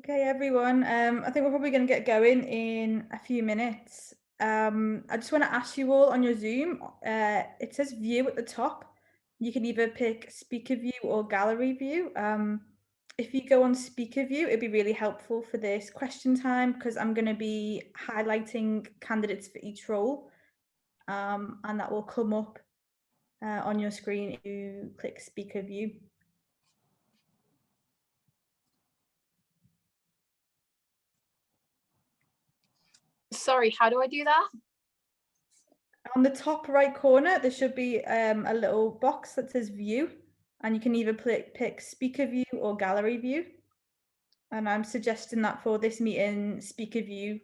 Okay, everyone. I think we're probably going to get going in a few minutes. I just want to ask you all on your Zoom, it says view at the top. You can either pick speaker view or gallery view. If you go on speaker view, it'd be really helpful for this question time because I'm going to be highlighting candidates for each role, and that will come up on your screen if you click speaker view. Sorry, how do I do that? On the top right corner, there should be a little box that says view, and you can either pick speaker view or gallery view. And I'm suggesting that for this meeting, speaker view.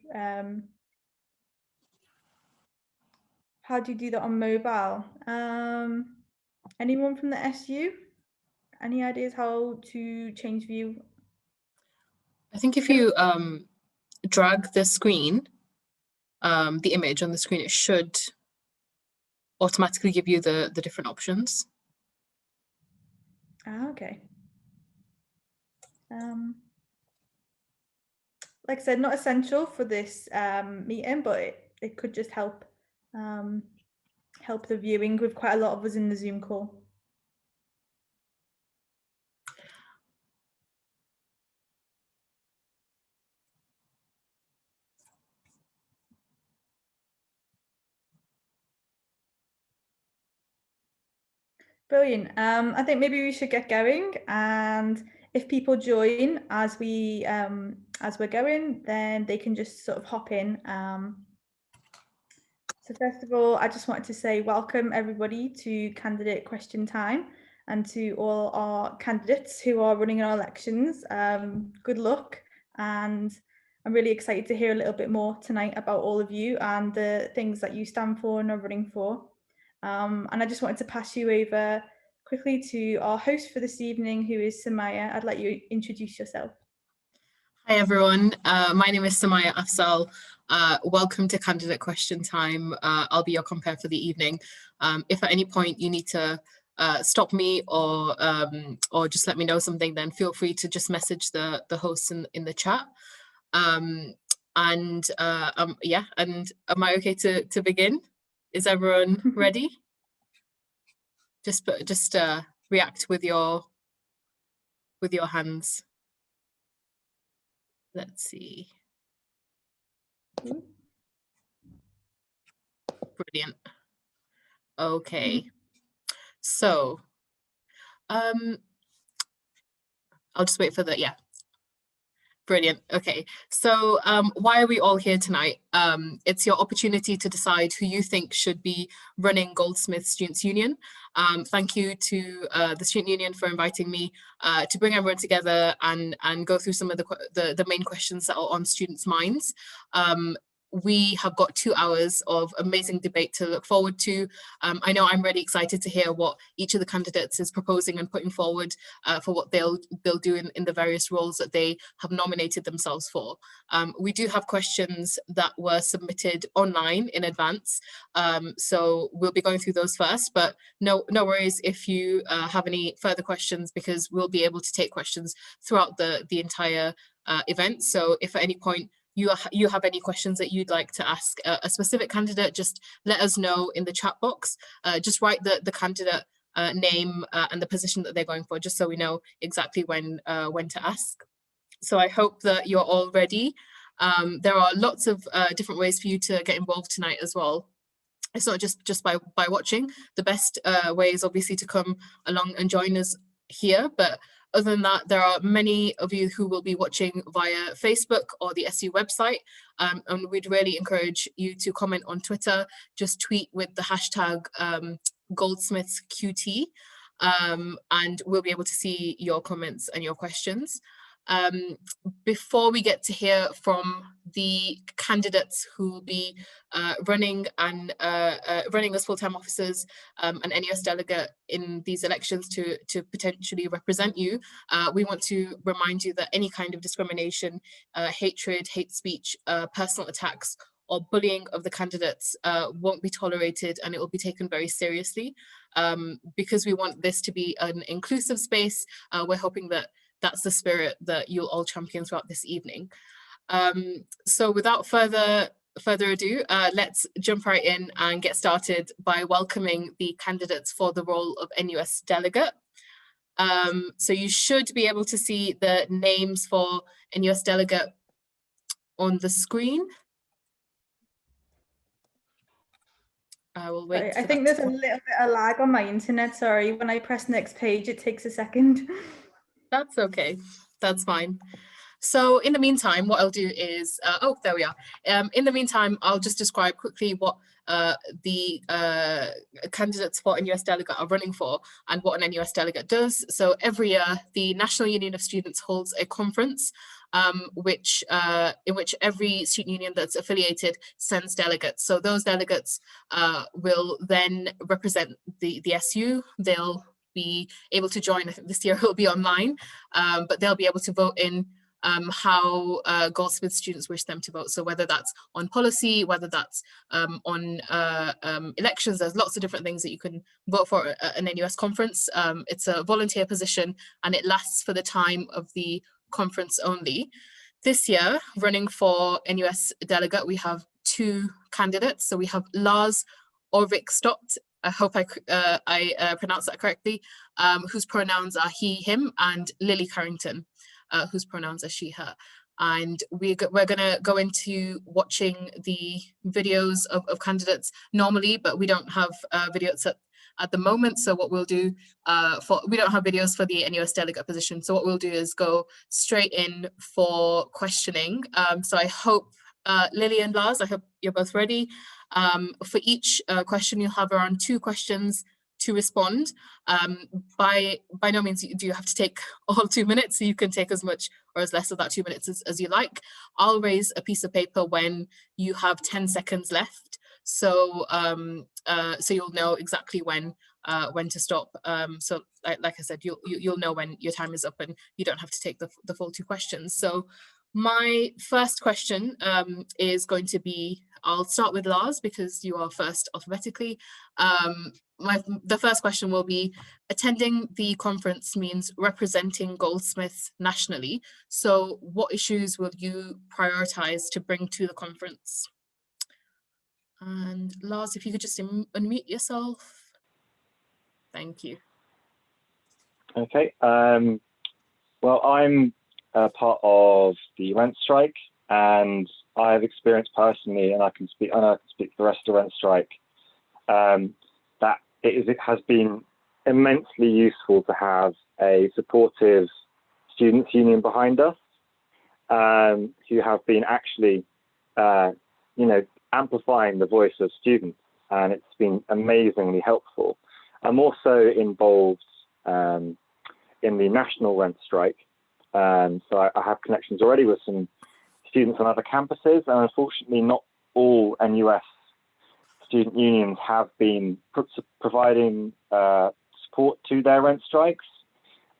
How do you do that on mobile? Anyone from the SU? Any ideas how to change view? I think if you drag the screen, the image on the screen, it should automatically give you the different options. Okay. Like I said, not essential for this meeting, but it could just help help the viewing with quite a lot of us in the Zoom call. Brilliant. I think maybe we should get going, and if people join as we're going, then they can just sort of hop in. So first of all, I just wanted to say welcome everybody to candidate question time, and to all our candidates who are running our elections. Good luck, and I'm really excited to hear a little bit more tonight about all of you and the things that you stand for and are running for. And I just wanted to pass you over quickly to our host for this evening, who is Samaya. I'd like you to introduce yourself. Hi everyone, my name is Samaya Afzal. Welcome to Candidate Question Time. I'll be your compare for the evening. If at any point you need to stop me or just let me know something, then feel free to just message the host in the chat. Yeah, and am I okay to begin? Is everyone ready? Just react with your hands. Let's see. Brilliant. Okay. So, I'll just wait for the, yeah. Brilliant. Okay. So why are we all here tonight? It's your opportunity to decide who you think should be running Goldsmith Students' Union. Thank you to the Student Union for inviting me to bring everyone together and go through some of the main questions that are on students' minds. We have got 2 hours of amazing debate to look forward to. I know I'm really excited to hear what each of the candidates is proposing and putting forward for what they'll do in the various roles that they have nominated themselves for. We do have questions that were submitted online in advance, so we'll be going through those first, but no worries if you have any further questions, because we'll be able to take questions throughout the entire event. So if at any point you have any questions that you'd like to ask a specific candidate, just let us know in the chat box. Just write the candidate name and the position that they're going for, just so we know exactly when to ask. So I hope that you're all ready. There are lots of different ways for you to get involved tonight as well. It's not just by watching. The best way is obviously to come along and join us here, but other than that, there are many of you who will be watching via Facebook or the SU website, and we'd really encourage you to comment on Twitter. Just tweet with the hashtag GoldsmithsQT, and we'll be able to see your comments and your questions. Before we get to hear from the candidates who will be running as full-time officers and NES delegate in these elections to potentially represent you, we want to remind you that any kind of discrimination, hatred, hate speech, personal attacks, or bullying of the candidates won't be tolerated, and it will be taken very seriously. Because we want this to be an inclusive space, we're hoping that that's the spirit that you'll all champion throughout this evening. So without further ado, let's jump right in and get started by welcoming the candidates for the role of NUS delegate. So you should be able to see the names for NUS delegate on the screen. I will wait. Sorry, I think there's a little bit of lag on my internet. Sorry, when I press next page, it takes a second. That's okay. That's fine. So in the meantime, what I'll do is, oh, there we are. In the meantime, I'll just describe quickly what the candidates for NUS delegate are running for and what an NUS delegate does. So every year, the National Union of Students holds a conference in which every student union that's affiliated sends delegates. So those delegates will then represent the SU. They'll be able to join. I think this year it'll be online, but they'll be able to vote in how Goldsmith students wish them to vote. So whether that's on policy, whether that's on elections, there's lots of different things that you can vote for at an NUS conference. It's a volunteer position and it lasts for the time of the conference only. This year, running for NUS delegate, we have 2 candidates. So we have Lars Orvikstodt, I hope I pronounced that correctly, whose pronouns are he, him, and Lily Carrington, whose pronouns are she, her. And we're going to go into watching the videos of candidates normally, but we don't have videos at the moment. So what we'll do, we don't have videos for the NUS delegate position. So what we'll do is go straight in for questioning. So I hope, Lily and Lars, I hope you're both ready. For each question, you'll have around 2 questions to respond. By no means do you have to take all 2 minutes, so you can take as much or as less of that 2 minutes as you like. I'll raise a piece of paper when you have 10 seconds left, so so you'll know exactly when to stop. So like I said, you'll know when your time is up and you don't have to take the full 2 questions. So my first question is going to be, I'll start with Lars because you are first alphabetically. The first question will be, attending the conference means representing Goldsmith nationally. So what issues will you prioritize to bring to the conference? And Lars, if you could just unmute yourself. Thank you. Okay. Well, I'm part of the rent strike, and I've experienced personally, and I can speak for the rest of the rent strike, that it has been immensely useful to have a supportive students' union behind us, who have been actually, amplifying the voice of students, and it's been amazingly helpful. I'm also involved in the national rent strike, so I have connections already with some students on other campuses, and unfortunately not all NUS student unions have been providing support to their rent strikes,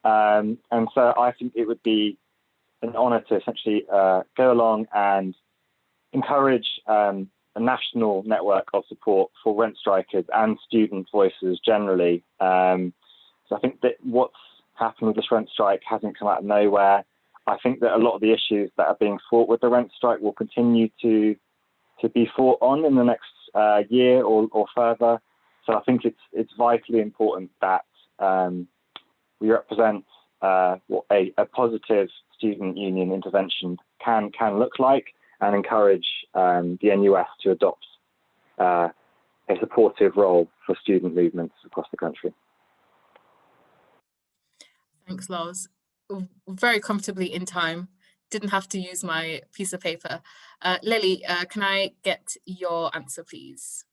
and so I think it would be an honour to essentially go along and encourage a national network of support for rent strikers and student voices generally. So I think that what's happened with this rent strike hasn't come out of nowhere. I think that a lot of the issues that are being fought with the rent strike will continue to be fought on in the next year or further. So I think it's vitally important that we represent what a positive student union intervention can look like, and encourage the NUS to adopt a supportive role for student movements across the country. Thanks, Lars. Very comfortably in time. Didn't have to use my piece of paper. Lily, can I get your answer, please?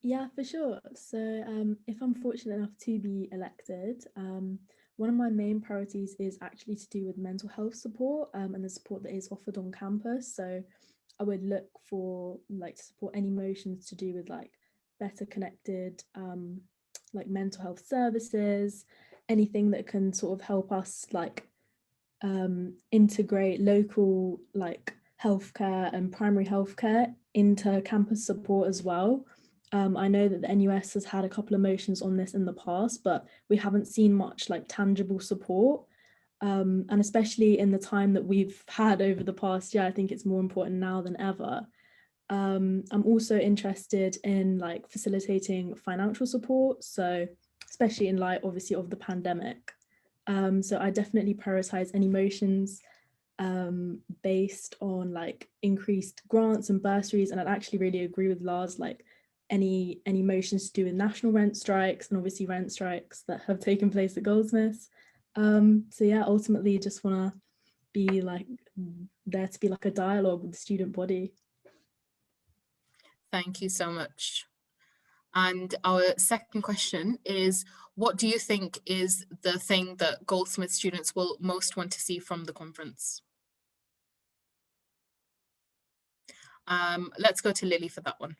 Yeah, for sure. So if I'm fortunate enough to be elected, one of my main priorities is actually to do with mental health support and the support that is offered on campus. So I would look for to support any motions to do with better connected mental health services, anything that can sort of help us integrate local healthcare and primary healthcare into campus support as well. I know that the NUS has had a couple of motions on this in the past, but we haven't seen much tangible support. And especially in the time that we've had over the past year, I think it's more important now than ever. I'm also interested in like facilitating financial support, so especially in light obviously of the pandemic. So I definitely prioritize any motions based on like increased grants and bursaries, and I'd actually really agree with Lars, like any motions to do with national rent strikes and obviously rent strikes that have taken place at Goldsmith. So yeah, ultimately just want to be like there to be like a dialogue with the student body. Thank you so much. And our second question is, what do you think is the thing that Goldsmith students will most want to see from the conference? Let's go to Lily for that one.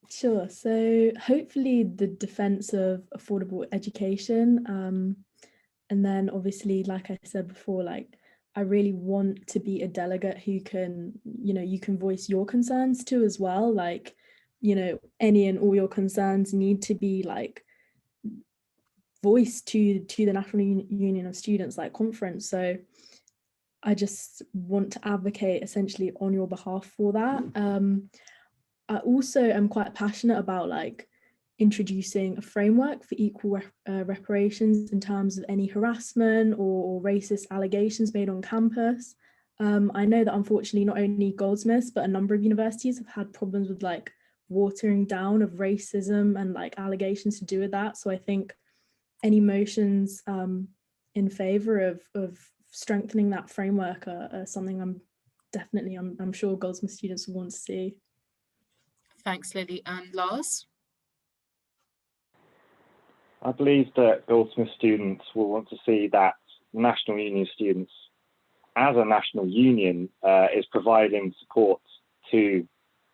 Sure. So hopefully the defense of affordable education. And then obviously, like I said before, like I really want to be a delegate who can, you can voice your concerns too as well. Like, any and all your concerns need to be like voiced to the National Union of Students, like conference. So I just want to advocate essentially on your behalf for that. I also am quite passionate about like introducing a framework for equal reparations in terms of any harassment or racist allegations made on campus. I know that unfortunately not only Goldsmiths but a number of universities have had problems with like watering down of racism and like allegations to do with that. So I think any motions in favour of strengthening that framework are something I'm sure Goldsmith students will want to see. Thanks, Lily. And Lars? I believe that Goldsmith students will want to see that National Union students, as a national union, is providing support to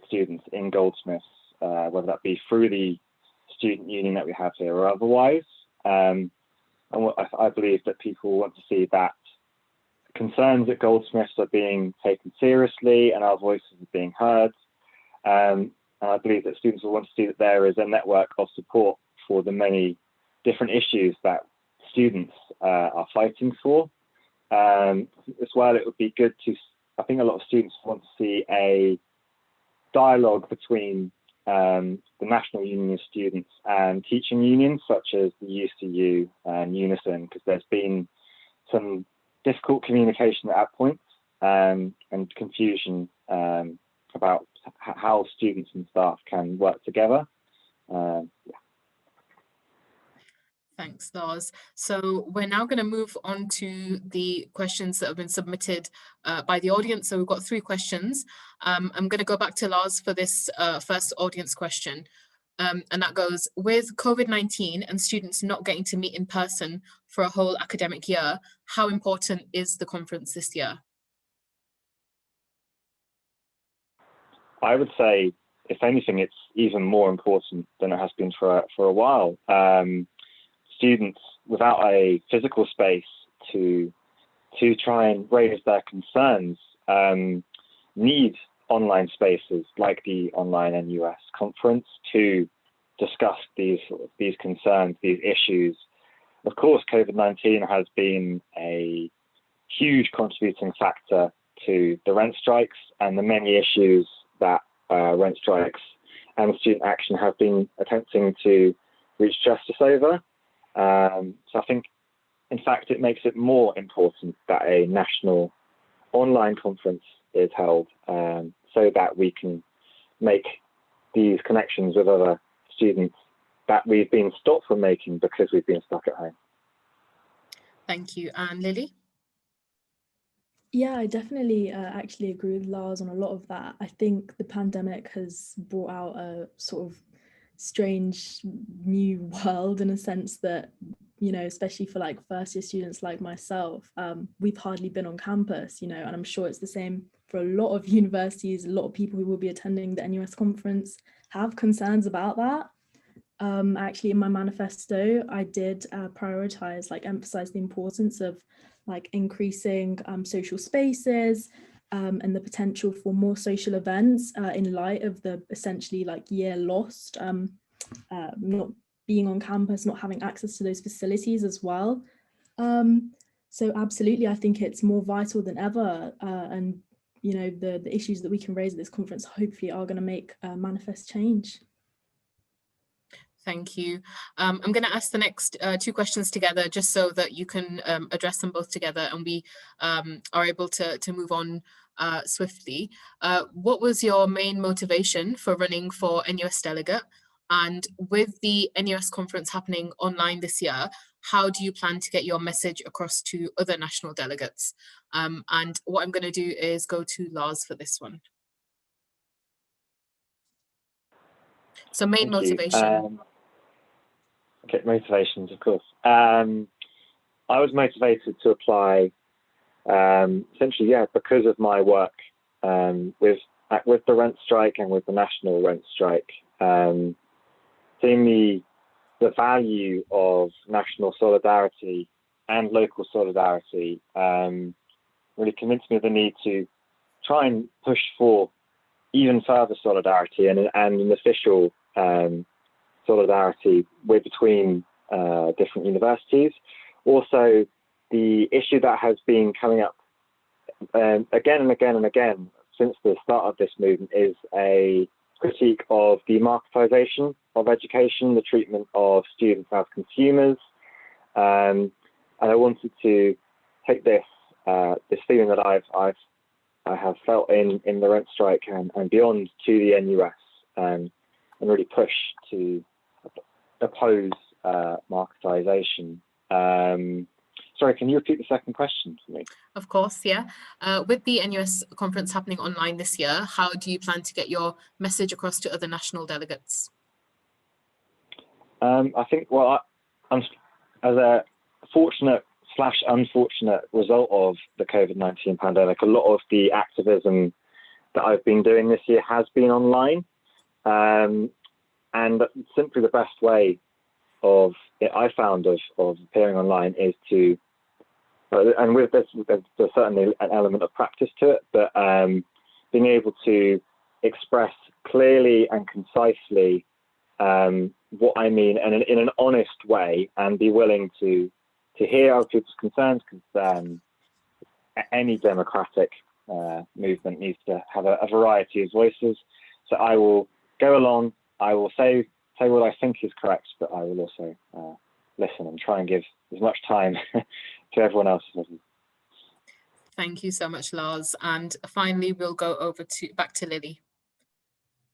students in Goldsmiths, whether that be through the student union that we have here or otherwise. And I believe that people want to see that concerns at Goldsmiths are being taken seriously and our voices are being heard. And I believe that students will want to see that there is a network of support for the many different issues that students are fighting for. As well, it would be good to, I think a lot of students want to see a dialogue between the National Union of Students and teaching unions such as the UCU and Unison, because there's been some difficult communication at that point and confusion about how students and staff can work together. Yeah. Thanks, Lars. So we're now going to move on to the questions that have been submitted by the audience. So we've got 3 questions. I'm going to go back to Lars for this first audience question. And that goes, with COVID-19 and students not getting to meet in person for a whole academic year, how important is the conference this year? I would say, if anything, it's even more important than it has been for a while. Students without a physical space to try and raise their concerns need online spaces like the online NUS conference to discuss these concerns, these issues. Of course, COVID-19 has been a huge contributing factor to the rent strikes and the many issues that rent strikes and student action have been attempting to reach justice over. So I think, in fact, it makes it more important that a national online conference is held so that we can make these connections with other students that we've been stopped from making because we've been stuck at home. Thank you. And Lily? Yeah, I definitely actually agree with Lars on a lot of that. I think the pandemic has brought out a sort of strange new world in a sense that, especially for like first year students like myself, we've hardly been on campus, and I'm sure it's the same for a lot of universities. A lot of people who will be attending the NUS conference have concerns about that. Actually, in my manifesto, I did prioritize, emphasize the importance of increasing social spaces and the potential for more social events in light of the essentially year lost, not being on campus, not having access to those facilities as well. So absolutely, I think it's more vital than ever, and you know, the issues that we can raise at this conference hopefully are going to make manifest change. Thank you. I'm going to ask the next two questions together, just so that you can address them both together, and we are able to move on swiftly. What was your main motivation for running for NUS delegate? And with the NUS conference happening online this year, how do you plan to get your message across to other national delegates? And what I'm going to do is go to Lars for this one. So main Thank you. motivation. Okay, motivations, of course. I was motivated to apply essentially, because of my work with the rent strike and with the national rent strike. Seeing the value of national solidarity and local solidarity really convinced me of the need to try and push for even further solidarity and an official solidarity between different universities. Also, the issue that has been coming up again and again and again since the start of this movement is a critique of the marketization of education, the treatment of students as consumers, and I wanted to take this feeling that I have felt in the rent strike and beyond to the NUS, and really push to oppose marketization. Sorry, can you repeat the second question for me? Of course, yeah. With the NUS conference happening online this year, how do you plan to get your message across to other national delegates? I think, I'm as a fortunate/unfortunate result of the COVID-19 pandemic, a lot of the activism that I've been doing this year has been online. And simply the best way I found of appearing online is to, and with this, there's certainly an element of practice to it, but being able to express clearly and concisely what I mean, and in an honest way, and be willing to hear other people's concerns, because any democratic movement needs to have a variety of voices. So I will go along, I will say what I think is correct, but I will also listen and try and give as much time to everyone else as possible. Thank you so much, Lars. And finally, we'll go over back to Lily.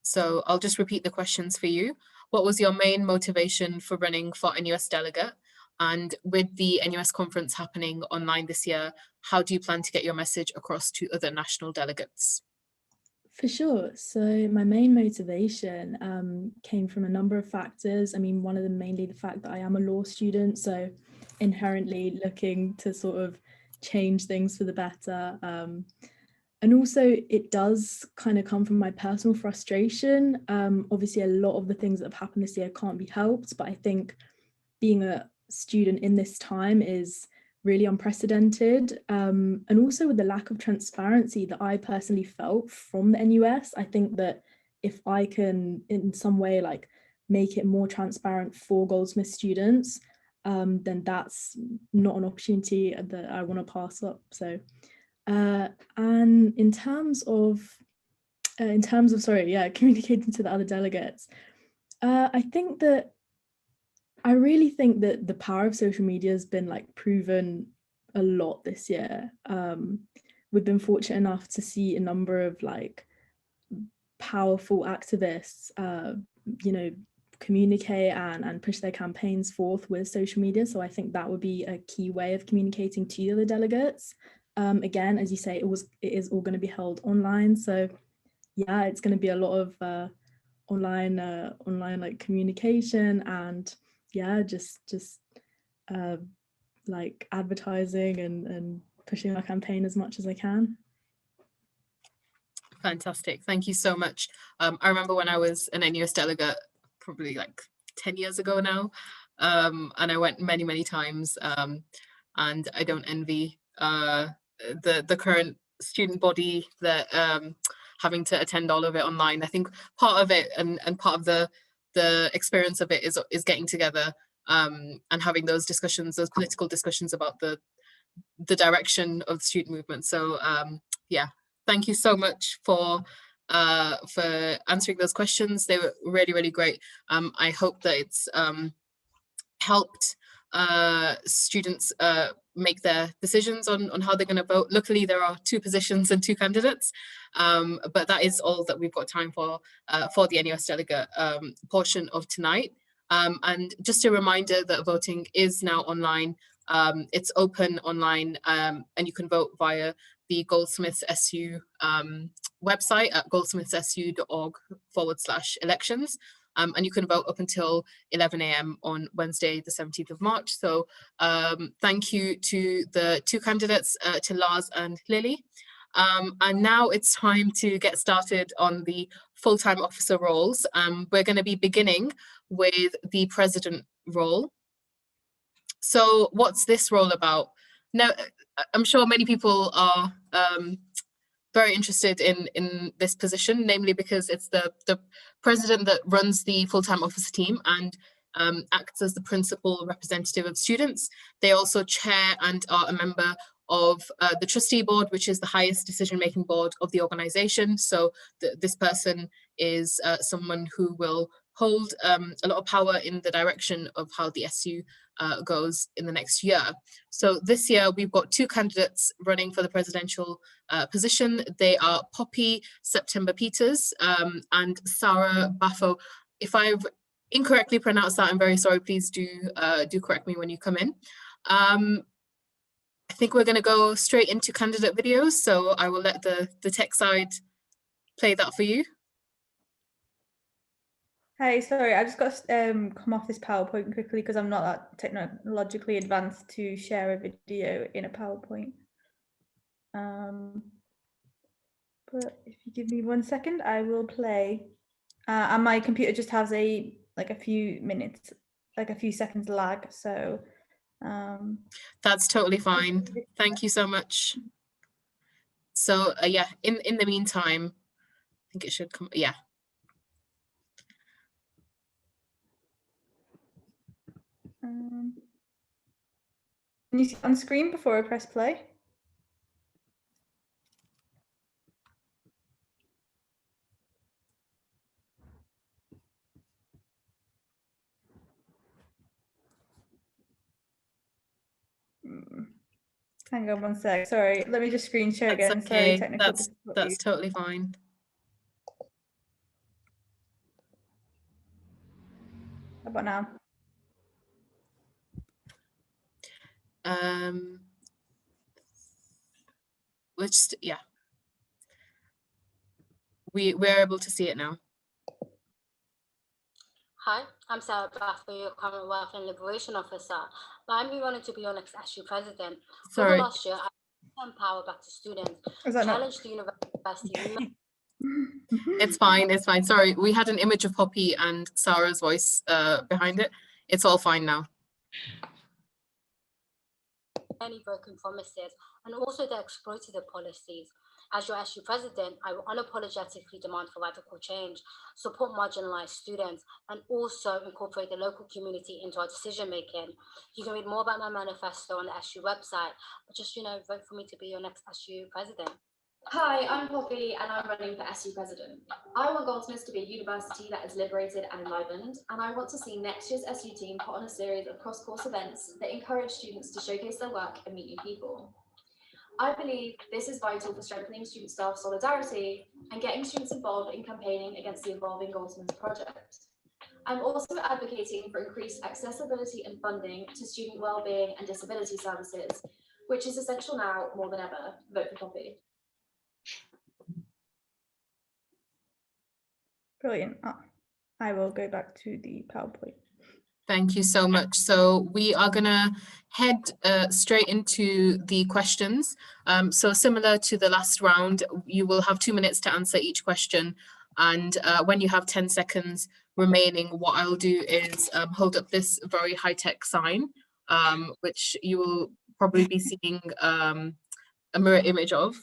So I'll just repeat the questions for you. What was your main motivation for running for NUS delegate? And with the NUS conference happening online this year, how do you plan to get your message across to other national delegates? For sure. So my main motivation came from a number of factors. I mean, one of them mainly the fact that I am a law student, so inherently looking to sort of change things for the better. And also it does kind of come from my personal frustration. Obviously, a lot of the things that have happened this year can't be helped, but I think being a student in this time is really unprecedented, and also with the lack of transparency that I personally felt from the NUS. I think that if I can in some way like make it more transparent for Goldsmith students, then that's not an opportunity that I want to pass up. So and in terms of communicating to the other delegates, I really think that the power of social media has been like proven a lot this year. We've been fortunate enough to see a number of like powerful activists, communicate and push their campaigns forth with social media. So I think that would be a key way of communicating to the other delegates. Again, as you say, it is all going to be held online. So yeah, it's going to be a lot of online like communication and just like advertising and pushing our campaign as much as I can. Fantastic. Thank you so much. I remember when I was an NUS delegate, probably like 10 years ago now, and I went many times, and I don't envy the current student body that having to attend all of it online. I think part of it and part of the experience of it is getting together and having those discussions, those political discussions about the direction of the student movement. So yeah, thank you so much for answering those questions. They were really, really great. I hope that it's helped students make their decisions on how they're going to vote. Luckily, there are 2 positions and 2 candidates, but that is all that we've got time for the NUS delegate portion of tonight. And just a reminder that voting is now online. It's open online, and you can vote via the Goldsmith SU website at goldsmithsu.org/elections. And you can vote up until 11 a.m. on Wednesday, the 17th of March. So thank you to the 2 candidates, to Lars and Lily. And now it's time to get started on the full-time officer roles. We're going to be beginning with the president role. So what's this role about? Now, I'm sure many people are very interested in this position, namely because it's the president that runs the full-time officer team and acts as the principal representative of students. They also chair and are a member of the trustee board, which is the highest decision-making board of the organization. So this person is someone who will hold a lot of power in the direction of how the SU goes in the next year. So this year we've got 2 candidates running for the presidential position. They are Poppy September Peters and Sarah Baffo. If I've incorrectly pronounced that, I'm very sorry. Please do correct me when you come in. I think we're going to go straight into candidate videos, so I will let the tech side play that for you. Hey, sorry, I just got to come off this PowerPoint quickly because I'm not that technologically advanced to share a video in a PowerPoint. But if you give me 1 second, I will play. And my computer just has a few minutes, like a few seconds lag. So that's totally fine. Thank you so much. So yeah, in the meantime, I think it should come. Yeah. Can you see on screen before I press play? Hang on 1 sec. Sorry, let me just screen share again. Okay. Sorry, technical difficulties. That's totally fine. How about now? Yeah. We're able to see it now. Hi, I'm Sarah Baffo, your Commonwealth and Liberation Officer. I'm honored to be your next SU president. Sorry. Over last year, I turned power back to students, challenged the university. It's fine, it's fine. Sorry, we had an image of Poppy and Sarah's voice behind it. It's all fine now. Many broken promises and also the exploitative policies. As your SU president, I will unapologetically demand for radical change, support marginalized students, and also incorporate the local community into our decision making. You can read more about my manifesto on the SU website, but just, vote for me to be your next SU president. Hi, I'm Poppy and I'm running for SU president. I want Goldsmith to be a university that is liberated and enlivened, and I want to see next year's SU team put on a series of cross-course events that encourage students to showcase their work and meet new people. I believe this is vital for strengthening student staff solidarity and getting students involved in campaigning against the evolving Goldsmith project. I'm also advocating for increased accessibility and funding to student wellbeing and disability services, which is essential now more than ever. Vote for Poppy. Brilliant. I will go back to the PowerPoint. Thank you so much. So we are going to head straight into the questions. So similar to the last round, you will have 2 minutes to answer each question. And when you have 10 seconds remaining, what I'll do is hold up this very high-tech sign, which you will probably be seeing a mirror image of.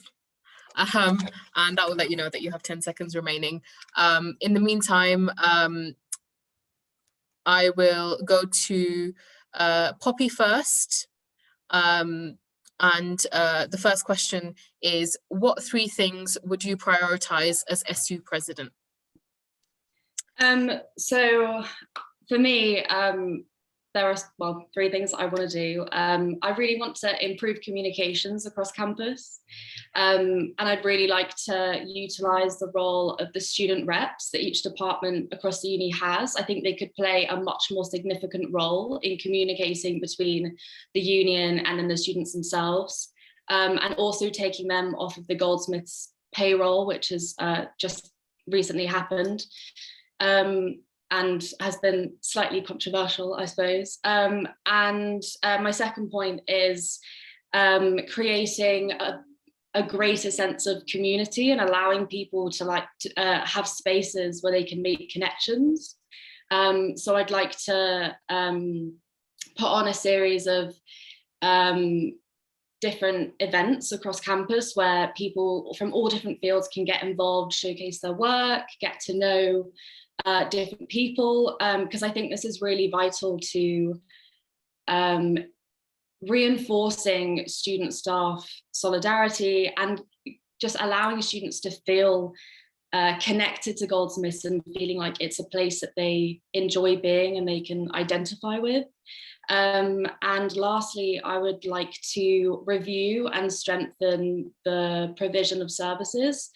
And that will let you know that you have 10 seconds remaining. In the meantime, I will go to Poppy first. And the first question is, what 3 things would you prioritize as SU president? So for me, there are 3 things I want to do. I really want to improve communications across campus. And I'd really like to utilize the role of the student reps that each department across the uni has. I think they could play a much more significant role in communicating between the union and then the students themselves. And also taking them off of the Goldsmith's payroll, which has just recently happened. And has been slightly controversial, I suppose. And my second point is creating a greater sense of community and allowing people to have spaces where they can make connections. So I'd like to put on a series of different events across campus where people from all different fields can get involved, showcase their work, get to know different people, because I think this is really vital to reinforcing student staff solidarity and just allowing students to feel connected to Goldsmiths and feeling like it's a place that they enjoy being and they can identify with. And lastly, I would like to review and strengthen the provision of services,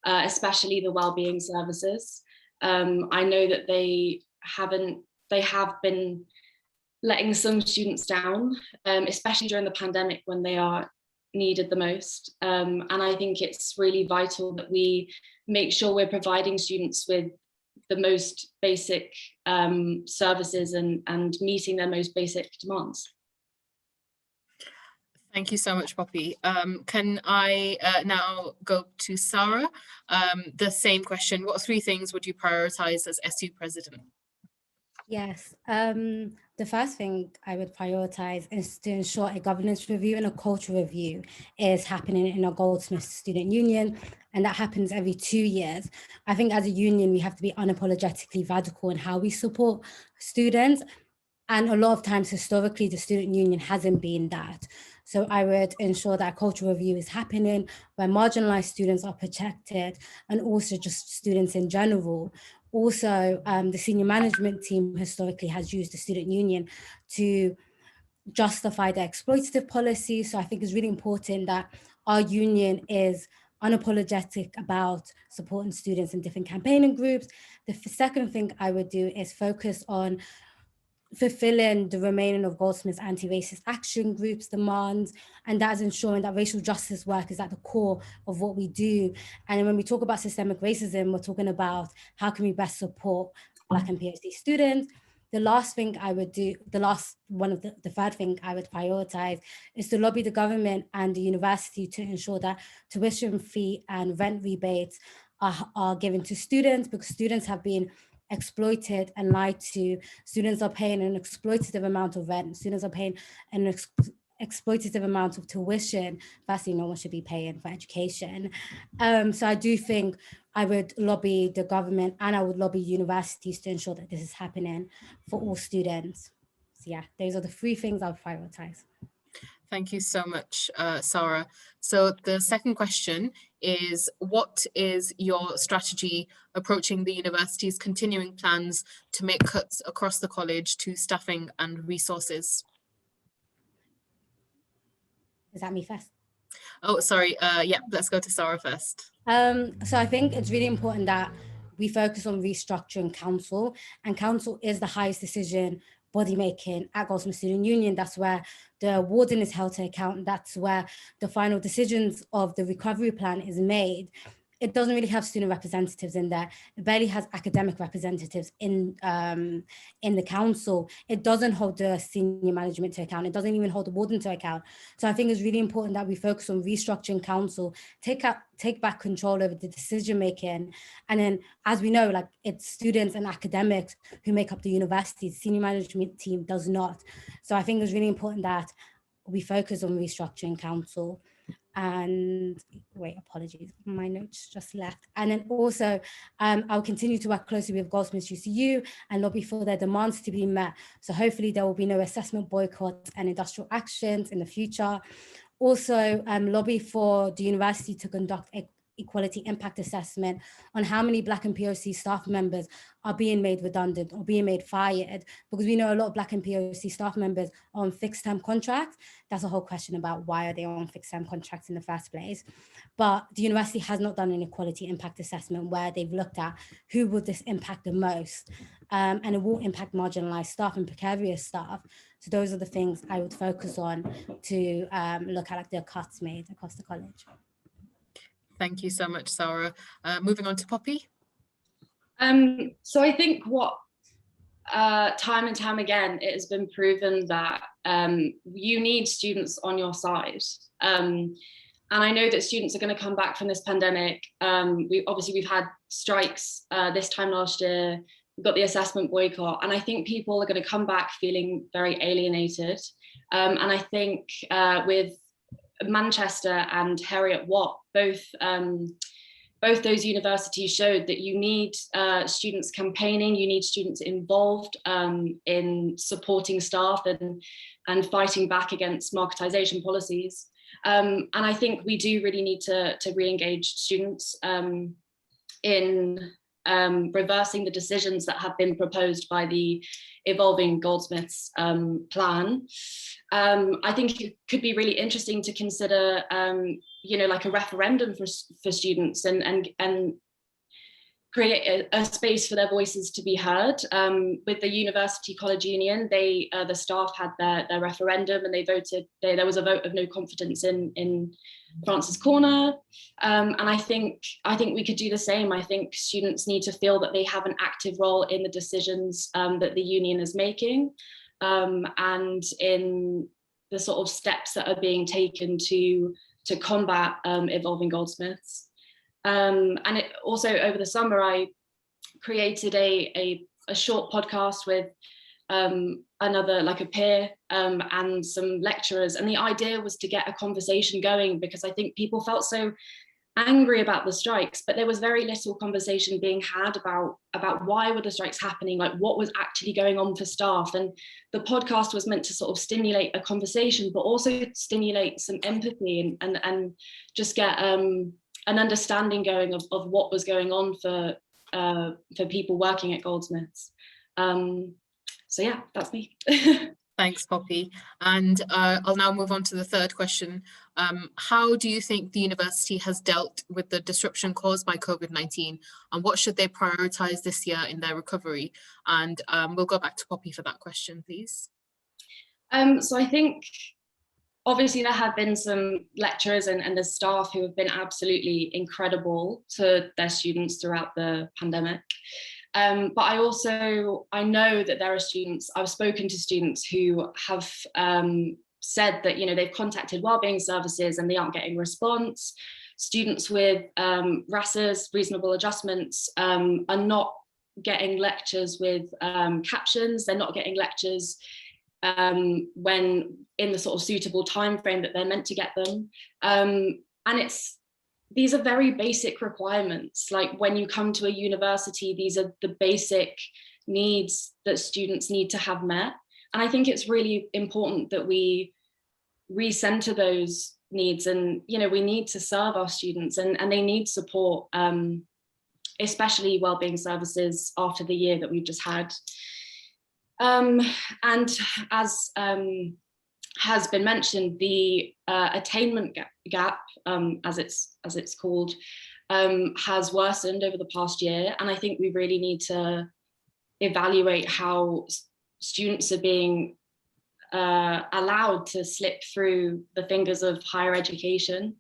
especially the wellbeing services. I know that they have been letting some students down, especially during the pandemic when they are needed the most. And I think it's really vital that we make sure we're providing students with the most basic services and meeting their most basic demands. Thank you so much, Poppy. Can I now go to Sarah? The same question. What 3 things would you prioritize as SU president? Yes, the first thing I would prioritize is to ensure a governance review and a culture review is happening in our Goldsmith student union, and that happens every 2 years. I think as a union, we have to be unapologetically radical in how we support students. And a lot of times, historically, the student union hasn't been that. So I would ensure that a cultural review is happening where marginalized students are protected and also just students in general. Also, the senior management team historically has used the student union to justify their exploitative policies. So I think it's really important that our union is unapologetic about supporting students in different campaigning groups. The second thing I would do is focus on fulfilling the remaining of Goldsmith's anti-racist action group's demands, and that is ensuring that racial justice work is at the core of what we do. And when we talk about systemic racism, we're talking about how can we best support Black and PhD students. The last thing I would do, the third thing I would prioritize is to lobby the government and the university to ensure that tuition fee and rent rebates are given to students, because students have been exploited and lied to. Students are paying an exploitative amount of rent. Students are paying an exploitative amount of tuition. Firstly, no one should be paying for education. So I do think I would lobby the government and I would lobby universities to ensure that this is happening for all students. So yeah, those are the 3 things I would prioritize. Thank you so much, Sarah. So the second question is, what is your strategy approaching the university's continuing plans to make cuts across the college to staffing and resources? Is that me first? Oh, sorry. Yeah, let's go to Sarah first. So I think it's really important that we focus on restructuring council, and council is the highest decision body making at Goldsmith Student Union. That's where the warden is held to account. That's where the final decisions of the recovery plan is made. It doesn't really have student representatives in there. It barely has academic representatives in the council. It doesn't hold the senior management to account. It doesn't even hold the warden to account. So I think it's really important that we focus on restructuring council, take back control over the decision making. And then, as we know, like, it's students and academics who make up the university. The senior management team does not. So I think it's really important that we focus on restructuring council. and wait, apologies, my notes just left. And then also, I'll continue to work closely with Goldsmith GCU and lobby for their demands to be met. So hopefully there will be no assessment boycotts and industrial actions in the future. Also, lobby for the university to conduct equality impact assessment on how many Black and POC staff members are being made redundant or being made fired, because we know a lot of Black and POC staff members are on fixed term contracts. That's a whole question about why are they on fixed term contracts in the first place. But the university has not done an equality impact assessment where they've looked at who would this impact the most, and it will impact marginalized staff and precarious staff. So those are the things I would focus on to look at, like the cuts made across the college. Thank you so much, Sarah. Moving on to Poppy. So I think what time and time again, it has been proven that you need students on your side. And I know that students are going to come back from this pandemic. We've had strikes this time last year. We've got the assessment boycott. And I think people are going to come back feeling very alienated. And I think with Manchester and Heriot Watt, both those universities showed that you need students campaigning, you need students involved in supporting staff and fighting back against marketisation policies. And I think we do really need to re-engage students in reversing the decisions that have been proposed by the evolving Goldsmiths plan. I think it could be really interesting to consider, like a referendum for students and create a space for their voices to be heard. With the University College Union, the staff had their referendum and they voted. There was a vote of no confidence in Francis Corner, and I think we could do the same. I think students need to feel that they have an active role in the decisions that the union is making, and in the sort of steps that are being taken to combat evolving Goldsmiths. And it also, over the summer, I created a short podcast with another, like a peer, and some lecturers. And the idea was to get a conversation going, because I think people felt so angry about the strikes, but there was very little conversation being had about why were the strikes happening, like what was actually going on for staff. And the podcast was meant to sort of stimulate a conversation, but also stimulate some empathy and just get an understanding going of what was going on for people working at Goldsmiths. So yeah, that's me. Thanks, Poppy. And I'll now move on to the third question. How do you think the university has dealt with the disruption caused by COVID-19, and what should they prioritise this year in their recovery? And we'll go back to Poppy for that question, please. So I think obviously there have been some lecturers and the staff who have been absolutely incredible to their students throughout the pandemic. But I know that there are students, I've spoken to students who have said that, they've contacted wellbeing services and they aren't getting response. Students with RASs, reasonable adjustments, are not getting lectures with captions. They're not getting lectures when in the sort of suitable time frame that they're meant to get them. And these are very basic requirements. Like when you come to a university, these are the basic needs that students need to have met. And I think it's really important that we recenter those needs, and we need to serve our students, and they need support, especially wellbeing services after the year that we've just had. And as has been mentioned, the attainment gap, as it's called, has worsened over the past year, and I think we really need to evaluate how students are being allowed to slip through the fingers of higher education.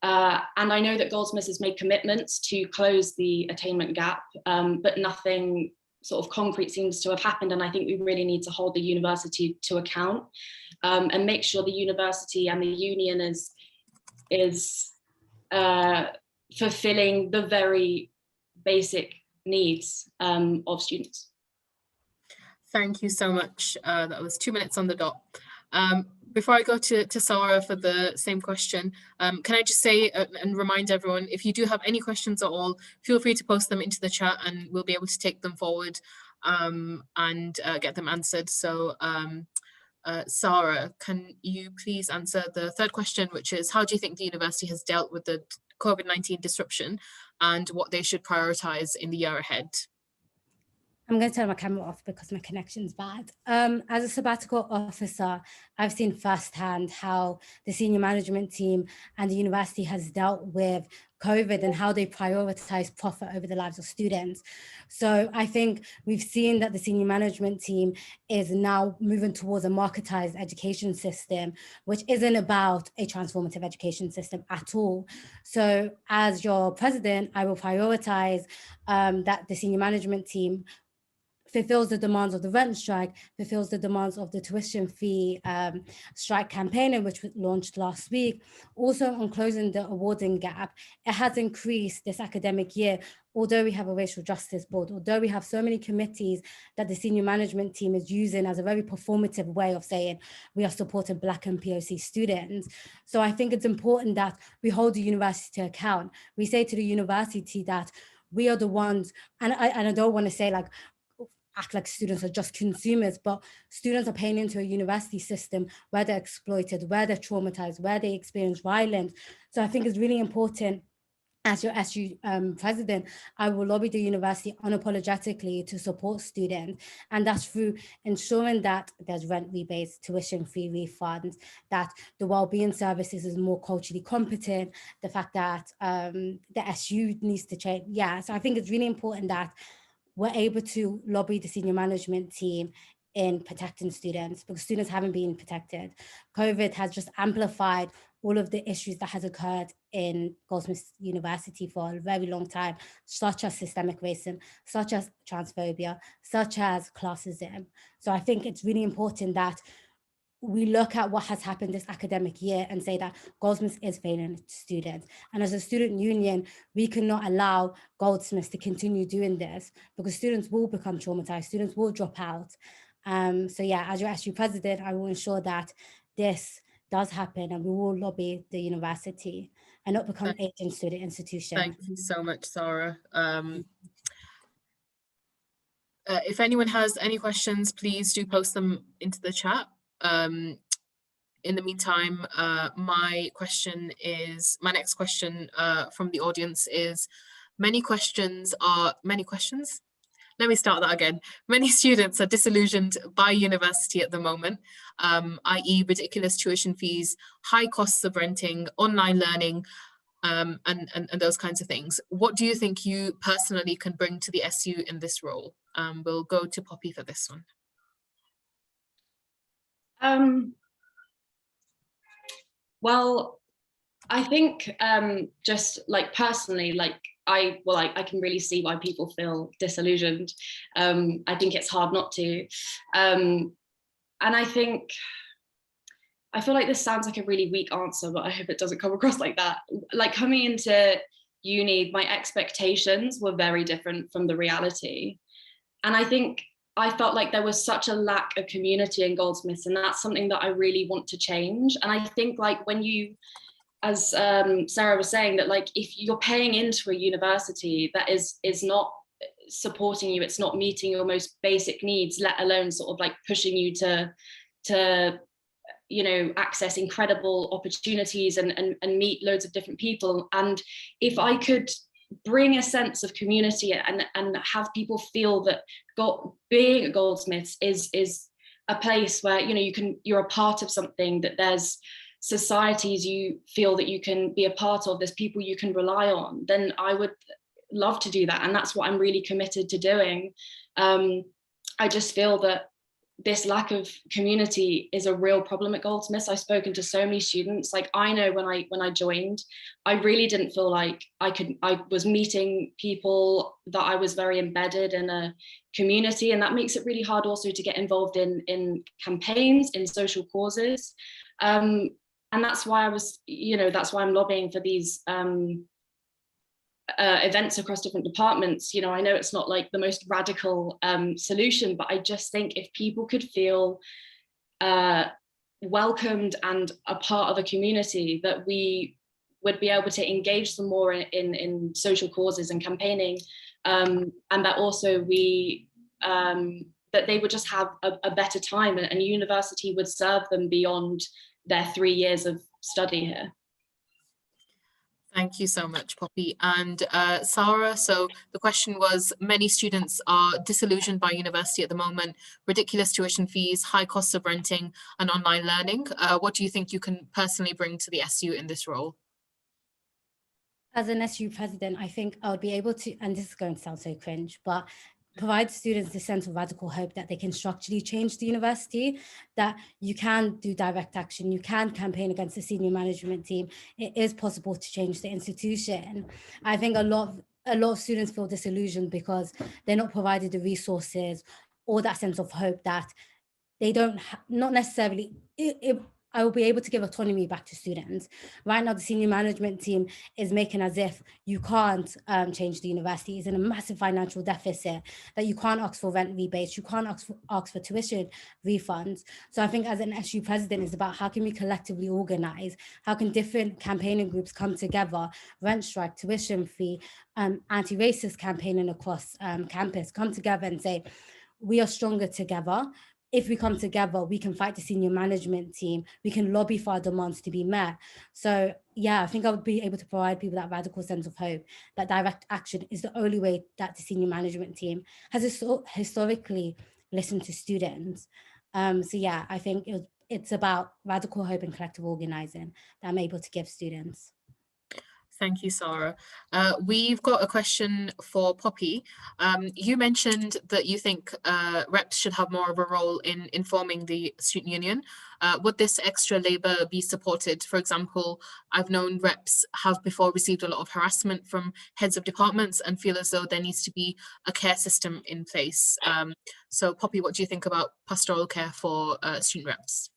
And I know that Goldsmith has made commitments to close the attainment gap, but nothing sort of concrete seems to have happened. And I think we really need to hold the university to account, and make sure the university and the union is fulfilling the very basic needs of students. Thank you so much. That was 2 minutes on the dot. before I go to Sarah for the same question, can I just say and remind everyone, if you do have any questions at all, feel free to post them into the chat and we'll be able to take them forward and get them answered. So Sarah, can you please answer the third question, which is, how do you think the university has dealt with the COVID-19 disruption and what they should prioritize in the year ahead? I'm going to turn my camera off because my connection's bad. As a sabbatical officer, I've seen firsthand how the senior management team and the university has dealt with COVID and how they prioritize profit over the lives of students. So I think we've seen that the senior management team is now moving towards a marketized education system, which isn't about a transformative education system at all. So as your president, I will prioritize that the senior management team fulfills the demands of the rent strike, fulfills the demands of the tuition fee strike campaign, which was launched last week. Also on closing the awarding gap, it has increased this academic year, although we have a racial justice board, although we have so many committees that the senior management team is using as a very performative way of saying we are supporting Black and POC students. So I think it's important that we hold the university to account. We say to the university that we are the ones, and I don't want to say like, act like students are just consumers, but students are paying into a university system where they're exploited, where they're traumatized, where they experience violence. So I think it's really important, as your SU president, I will lobby the university unapologetically to support students. And that's through ensuring that there's rent rebates, tuition fee refunds, that the wellbeing services is more culturally competent, the fact that the SU needs to change. Yeah, so I think it's really important that we're able to lobby the senior management team in protecting students, because students haven't been protected. COVID has just amplified all of the issues that has occurred in Goldsmith University for a very long time, such as systemic racism, such as transphobia, such as classism. So I think it's really important that we look at what has happened this academic year and say that Goldsmith is failing students. And as a student union, we cannot allow Goldsmith to continue doing this, because students will become traumatized, students will drop out. So yeah, as your SU president, I will ensure that this does happen and we will lobby the university and not become an agent student institution. Thank you so much, Sarah. If anyone has any questions, please do post them into the chat. In the meantime, my next question from the audience is, many students are disillusioned by university at the moment, i.e. ridiculous tuition fees, high costs of renting, online learning, and those kinds of things. What do you think you personally can bring to the SU in this role? We'll go to Poppy for this one. Well, I think just like personally, like I can really see why people feel disillusioned. I think it's hard not to. And I feel like this sounds like a really weak answer, but I hope it doesn't come across like that. Like coming into uni, my expectations were very different from the reality. And I think I felt like there was such a lack of community in Goldsmiths, and that's something that I really want to change. And I think like when you, as Sarah was saying, that like if you're paying into a university that is not supporting you, it's not meeting your most basic needs, let alone sort of like pushing you to you know, access incredible opportunities and meet loads of different people. And if I could bring a sense of community and have people feel that being at Goldsmiths is a place where, you know, you're a part of something, that there's societies you feel that you can be a part of, there's people you can rely on, then I would love to do that. And that's what I'm really committed to doing. I just feel that this lack of community is a real problem at Goldsmiths. I've spoken to so many students. Like I know when I joined, I really didn't feel like I was meeting people, that I was very embedded in a community, and that makes it really hard also to get involved in campaigns, in social causes. And that's why that's why I'm lobbying for these events across different departments. You know, I know it's not like the most radical solution, but I just think if people could feel welcomed and a part of a community, that we would be able to engage them more in social causes and campaigning, and that also we that they would just have a better time, and university would serve them beyond their 3 years of study here. Thank you so much, Poppy. And Sarah, so the question was, many students are disillusioned by university at the moment, ridiculous tuition fees, high costs of renting and online learning. What do you think you can personally bring to the SU in this role? As an SU president, I think I would be able to, and this is going to sound so cringe, but provide students a sense of radical hope that they can structurally change the university, that you can do direct action, you can campaign against the senior management team. It is possible to change the institution. I think a lot of students feel disillusioned because they're not provided the resources or that sense of hope that they don't, not necessarily, I will be able to give autonomy back to students. Right now, the senior management team is making as if you can't change the university. It's in a massive financial deficit, that you can't ask for rent rebates, you can't ask for tuition refunds. So I think as an SU president, it's about how can we collectively organize? How can different campaigning groups come together, rent strike, tuition fee, anti-racist campaigning across campus, come together and say, we are stronger together. If we come together, we can fight the senior management team, we can lobby for our demands to be met. So yeah, I think I would be able to provide people that radical sense of hope, that direct action is the only way that the senior management team has historically listened to students. So yeah, I think it's about radical hope and collective organizing that I'm able to give students. Thank you, Sarah. We've got a question for Poppy. You mentioned that you think reps should have more of a role in informing the student union. Would this extra labour be supported? For example, I've known reps have before received a lot of harassment from heads of departments and feel as though there needs to be a care system in place. So Poppy, what do you think about pastoral care for student reps?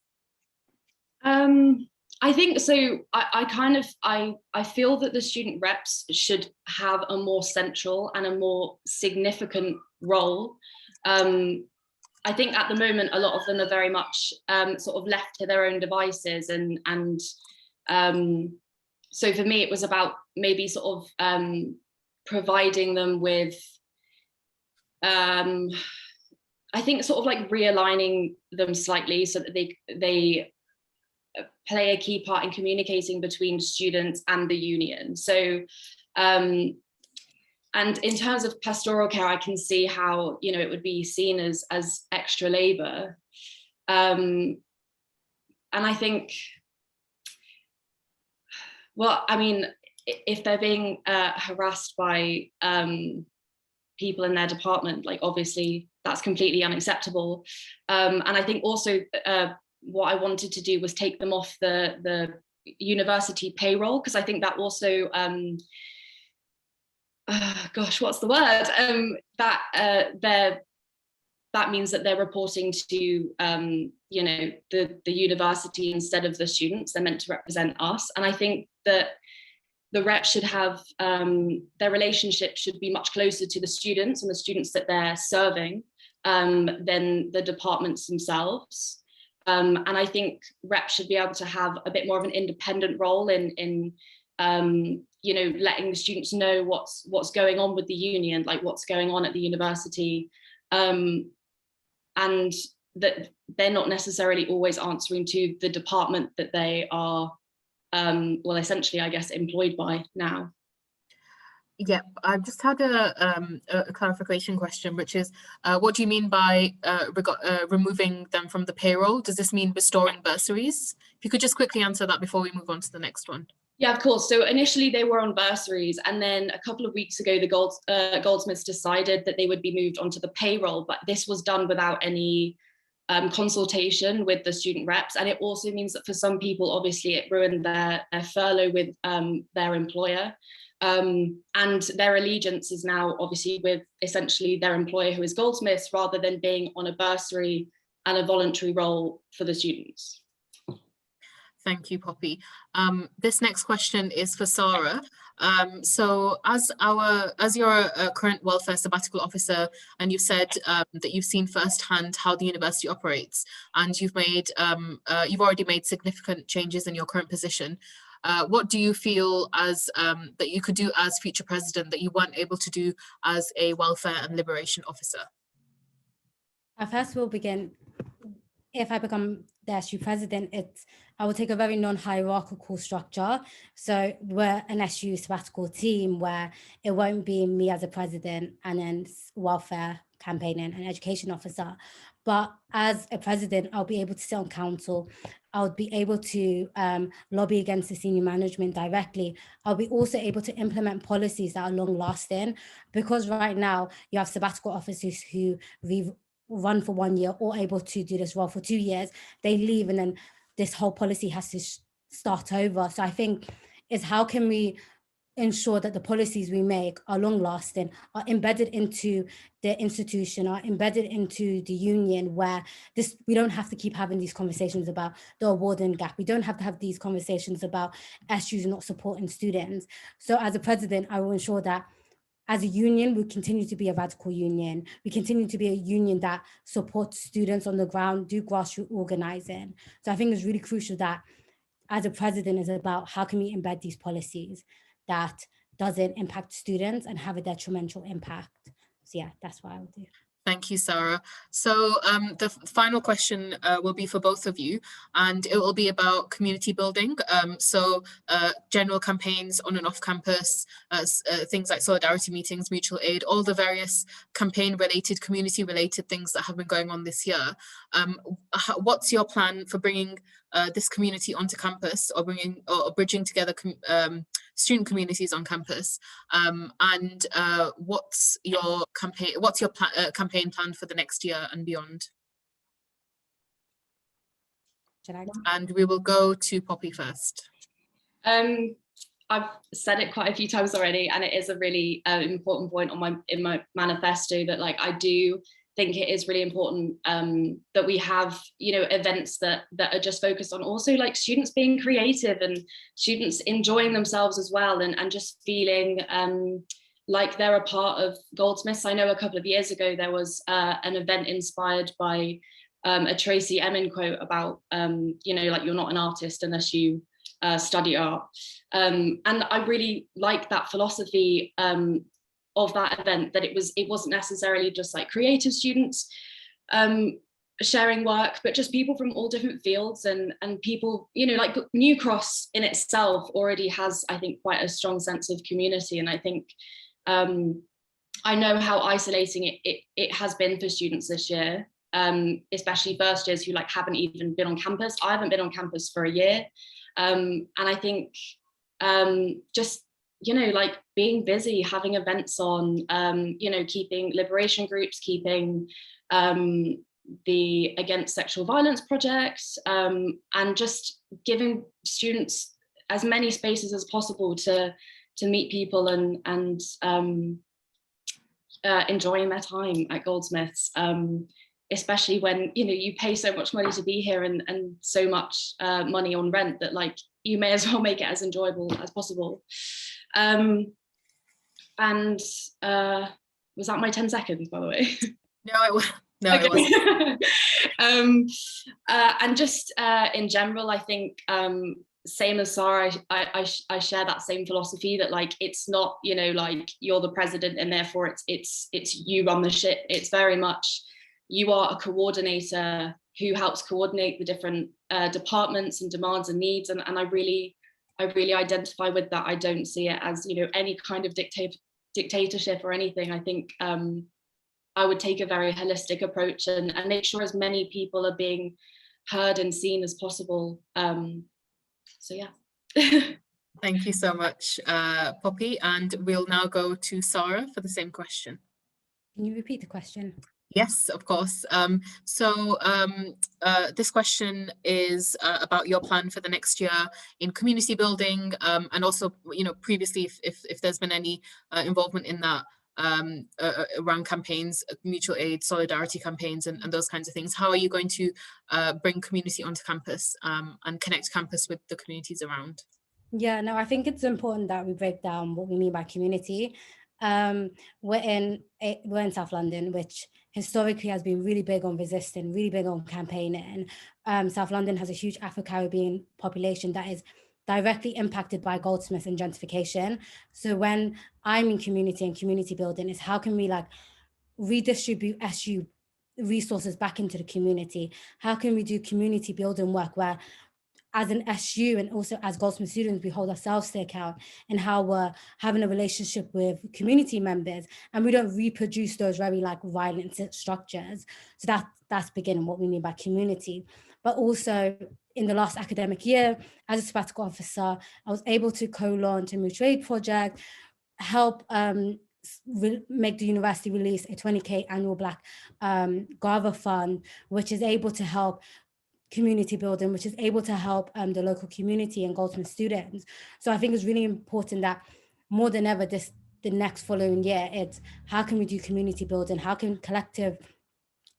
I think so. I feel that the student reps should have a more central and a more significant role. I think at the moment a lot of them are very much sort of left to their own devices, and so for me it was about maybe sort of providing them with I think sort of like realigning them slightly so that they play a key part in communicating between students and the union. So, and in terms of pastoral care, I can see how, you know, it would be seen as extra labor. And I think, well, I mean, if they're being harassed by people in their department, like obviously that's completely unacceptable. And I think also, what I wanted to do was take them off the university payroll, because I think that also, gosh, what's the word? That means that they're reporting to, you know, the university instead of the students. They're meant to represent us. And I think that the reps should have, their relationship should be much closer to the students and the students that they're serving than the departments themselves. And I think reps should be able to have a bit more of an independent role in you know, letting the students know what's going on with the union, like what's going on at the university, and that they're not necessarily always answering to the department that they are, well, essentially, I guess, employed by now. Yeah, I've just had a clarification question, which is, what do you mean by removing them from the payroll? Does this mean restoring bursaries? If you could just quickly answer that before we move on to the next one. Yeah, of course. So initially they were on bursaries, and then a couple of weeks ago, the Goldsmiths decided that they would be moved onto the payroll, but this was done without any consultation with the student reps. And it also means that for some people, obviously, it ruined their furlough with their employer. And their allegiance is now obviously with essentially their employer, who is Goldsmiths, rather than being on a bursary and a voluntary role for the students. Thank you, Poppy. This next question is for Sarah. So as you're a current welfare sabbatical officer, and you've said that you've seen firsthand how the university operates, and you've already made significant changes in your current position. What do you feel as that you could do as future president that you weren't able to do as a welfare and liberation officer? I first will begin. If I become the SU president, I will take a very non-hierarchical structure. So we're an SU sabbatical team where it won't be me as a president and then welfare campaigning and education officer. But as a president, I'll be able to sit on council. I'll be able to lobby against the senior management directly. I'll be also able to implement policies that are long lasting, because right now you have sabbatical officers who run for 1 year or able to do this role for 2 years, they leave, and then this whole policy has to start over. So I think is how can we ensure that the policies we make are long lasting, are embedded into the institution, are embedded into the union, where we don't have to keep having these conversations about the awarding gap. We don't have to have these conversations about SUs not supporting students. So as a president, I will ensure that as a union, we continue to be a radical union. We continue to be a union that supports students on the ground, do grassroots organizing. So I think it's really crucial that as a president is about how can we embed these policies that doesn't impact students and have a detrimental impact. So yeah, that's what I would do. Thank you, Sarah. So the final question will be for both of you, and it will be about community building. General campaigns on and off campus, things like solidarity meetings, mutual aid, all the various campaign-related, community-related things that have been going on this year. What's your plan for bringing this community onto campus, or bridging together student communities on campus? What's your campaign plan for the next year and beyond? And we will go to Poppy first. I've said it quite a few times already, and it is a really important point in my manifesto, that like I do think it is really important that we have, you know, events that are just focused on also like students being creative and students enjoying themselves as well, and just feeling like they're a part of Goldsmiths. I know a couple of years ago there was an event inspired by a Tracy Emin quote about you know, like you're not an artist unless you study art, and I really like that philosophy of that event, that it wasn't necessarily just like creative students sharing work, but just people from all different fields, and people, you know, like New Cross in itself already has, I think, quite a strong sense of community. And I think I know how isolating it has been for students this year, especially first years who like haven't even been on campus. I haven't been on campus for a year, and I think just, you know, like being busy, having events on, you know, keeping liberation groups, keeping the Against Sexual Violence projects, and just giving students as many spaces as possible to meet people and enjoying their time at Goldsmiths, especially when, you know, you pay so much money to be here and so much money on rent that like you may as well make it as enjoyable as possible. Was that my 10 seconds, by the way? No, it wasn't. No, okay. It wasn't. And just in general, I think same as Sarah, I share that same philosophy, that like it's not, you know, like you're the president and therefore it's you run the ship. It's very much you are a coordinator who helps coordinate the different departments and demands and needs, and I really identify with that. I don't see it as, you know, any kind of dictatorship or anything. I think I would take a very holistic approach and make sure as many people are being heard and seen as possible. So yeah. Thank you so much, Poppy. And we'll now go to Sarah for the same question. Can you repeat the question? Yes, of course. This question is about your plan for the next year in community building, and also, you know, previously, if there's been any involvement in that, around campaigns, mutual aid, solidarity campaigns, and those kinds of things. How are you going to bring community onto campus and connect campus with the communities around? Yeah, no, I think it's important that we break down what we mean by community. We're in South London, which historically has been really big on resisting, really big on campaigning. South London has a huge Afro-Caribbean population that is directly impacted by Goldsmith and gentrification. So when I'm in community and community building, is how can we like redistribute SU resources back into the community? How can we do community building work where as an SU and also as Goldsmith students, we hold ourselves to account and how we're having a relationship with community members, and we don't reproduce those very like violent structures. So that's beginning what we mean by community. But also in the last academic year, as a sabbatical officer, I was able to co-launch a mutual aid project, help make the university release a 20K annual Black Gava fund, which is able to help community building, which is able to help the local community and Goldsmith students. So I think it's really important that more than ever the next following year, it's how can we do community building? How can collective,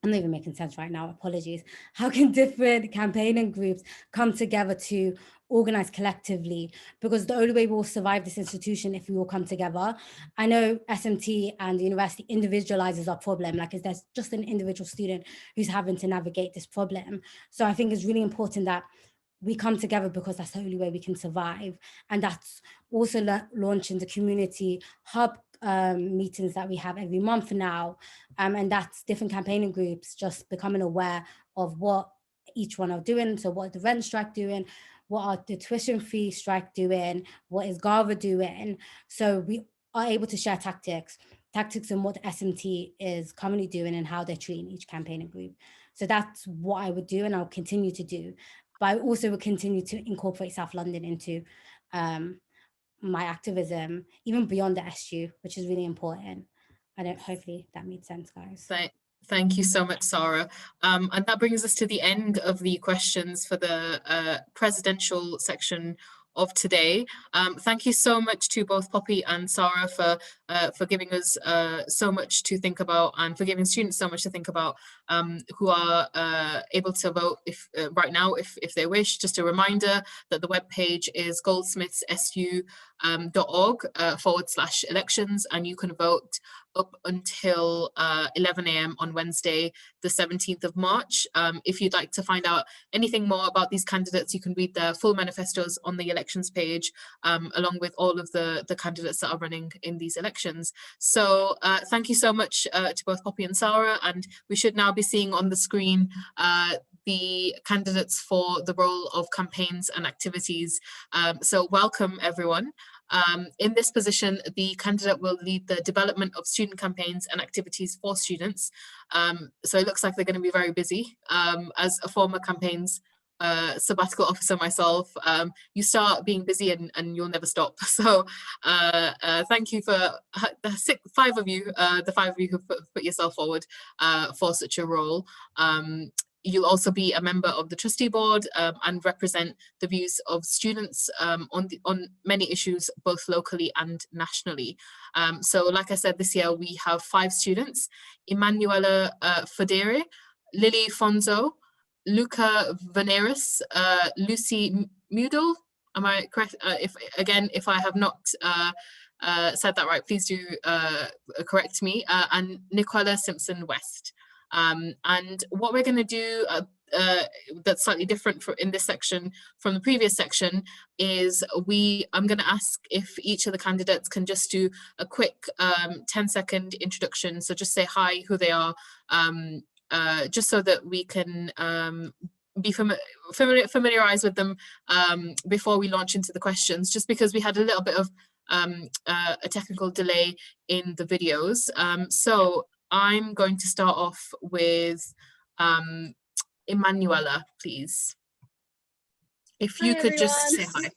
I'm not even making sense right now, apologies. How can different campaigning groups come together to organize collectively? Because the only way we'll survive this institution if we all come together. I know SMT and the university individualizes our problem, like if there's just an individual student who's having to navigate this problem. So I think it's really important that we come together because that's the only way we can survive. And that's also launching the community hub meetings that we have every month now. And that's different campaigning groups just becoming aware of what each one are doing. So what is the rent strike doing? What are the tuition fee strike doing? What is GAVA doing? So we are able to share tactics and what the SMT is currently doing and how they're treating each campaigning group. So that's what I would do and I'll continue to do. But I also will continue to incorporate South London into my activism, even beyond the SU, which is really important. Hopefully that made sense, guys. Thank you so much, Sarah. And that brings us to the end of the questions for the presidential section of today. Thank you so much to both Poppy and Sarah for giving us so much to think about, and for giving students so much to think about who are able to vote right now if they wish. Just a reminder that the webpage is goldsmithsu.org/elections, and you can vote up until 11 a.m. on Wednesday, the 17th of March. If you'd like to find out anything more about these candidates, you can read their full manifestos on the elections page, along with all of the candidates that are running in these elections. So thank you so much to both Poppy and Sarah, and we should now be seeing on the screen the candidates for the role of campaigns and activities. So welcome everyone. In this position, the candidate will lead the development of student campaigns and activities for students. So it looks like they're going to be very busy. As a former campaigns sabbatical officer myself, you start being busy and you'll never stop. So thank you for the five of you who put yourself forward for such a role. You'll also be a member of the trustee board and represent the views of students on many issues, both locally and nationally. So like I said, this year we have 5 students: Emanuela Federe, Lily Fonzo, Luca Veneris, Lucy Mudel. Am I correct? If I have not said that right, please do correct me, and Nicola Simpson West. And what we're going to do that's slightly different in this section from the previous section is I'm going to ask if each of the candidates can just do a quick 10-second introduction. So just say hi, who they are, just so that we can be familiarized with them before we launch into the questions, just because we had a little bit of a technical delay in the videos. So I'm going to start off with Emanuela, please. If you could just say hi.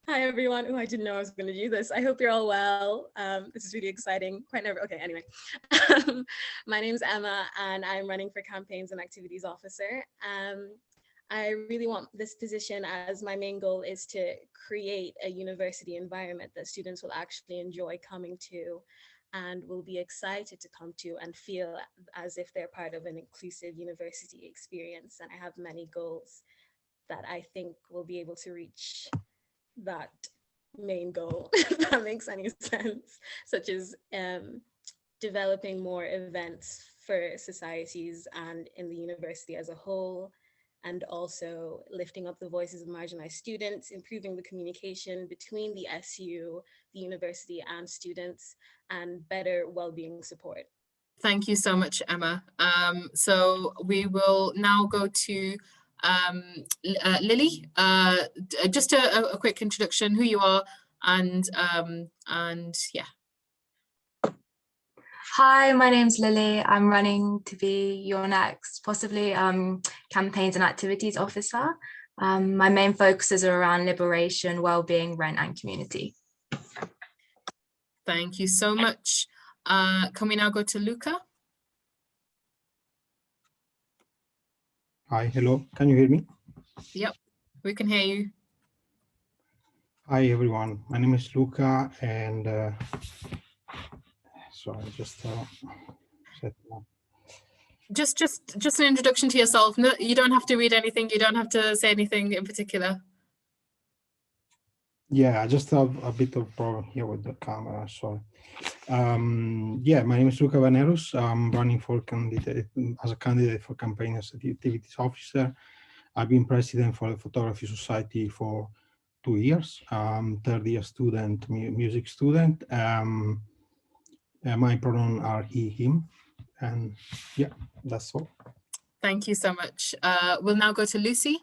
Hi, everyone. Oh, I didn't know I was going to do this. I hope you're all well. This is really exciting. Quite nervous. Okay, anyway. My name's Emma, and I'm running for Campaigns and Activities Officer. I really want this position, as my main goal is to create a university environment that students will actually enjoy coming to. and will be excited to come to and feel as if they're part of an inclusive university experience. And I have many goals that I think will be able to reach that main goal, if that makes any sense, such as developing more events for societies and in the university as a whole, and also lifting up the voices of marginalized students, improving the communication between the SU, the university, and students, and better well-being support. Thank you so much, Emma. So we will now go to Lily. Just a quick introduction, who you are, and yeah. Hi, my name's Lily. I'm running to be your next, possibly campaigns and activities officer. My main focuses are around liberation, well-being, rent, and community. Thank you so much. Can we now go to Luca? Hi, hello. Can you hear me? Yep, we can hear you. Hi, everyone. My name is Luca, and sorry, just Just an introduction to yourself. No, you don't have to read anything. You don't have to say anything in particular. yeah, I just have a bit of problem here with the camera. Sorry. Yeah, my name is Luca Vanerus. I'm running for candidate as a candidate for campaign as activities officer. I've been president for the Photography Society for 2 years. Third year student, music student. My pronouns are he, him, and yeah, that's all. Thank you so much. We'll now go to Lucy.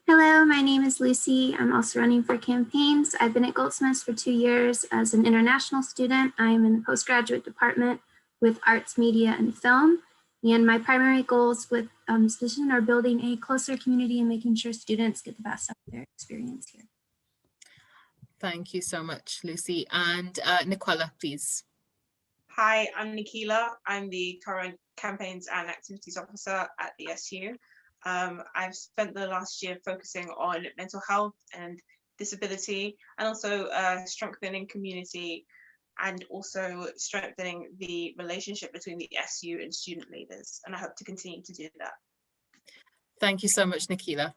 Hello, my name is Lucy. I'm also running for campaigns. I've been at Goldsmith for 2 years as an international student. I'm in the postgraduate department with arts, media, and film. And my primary goals with this position are building a closer community and making sure students get the best out of their experience here. Thank you so much, Lucy. And Nicola, please. Hi, I'm Nikila. I'm the current campaigns and activities officer at the SU. I've spent the last year focusing on mental health and disability, and also strengthening community, and also strengthening the relationship between the SU and student leaders. And I hope to continue to do that. Thank you so much, Nikila.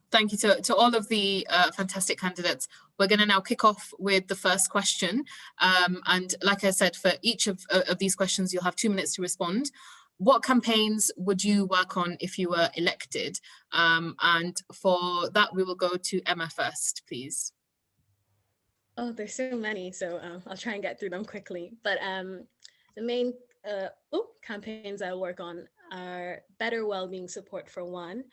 Thank you to all of the fantastic candidates. We're going to now kick off with the first question. And like I said, for each of these questions, you'll have 2 minutes to respond. What campaigns would you work on if you were elected? And for that, we will go to Emma first, please. Oh, there's so many, so I'll try and get through them quickly. But the main campaigns I work on are better well-being support for one.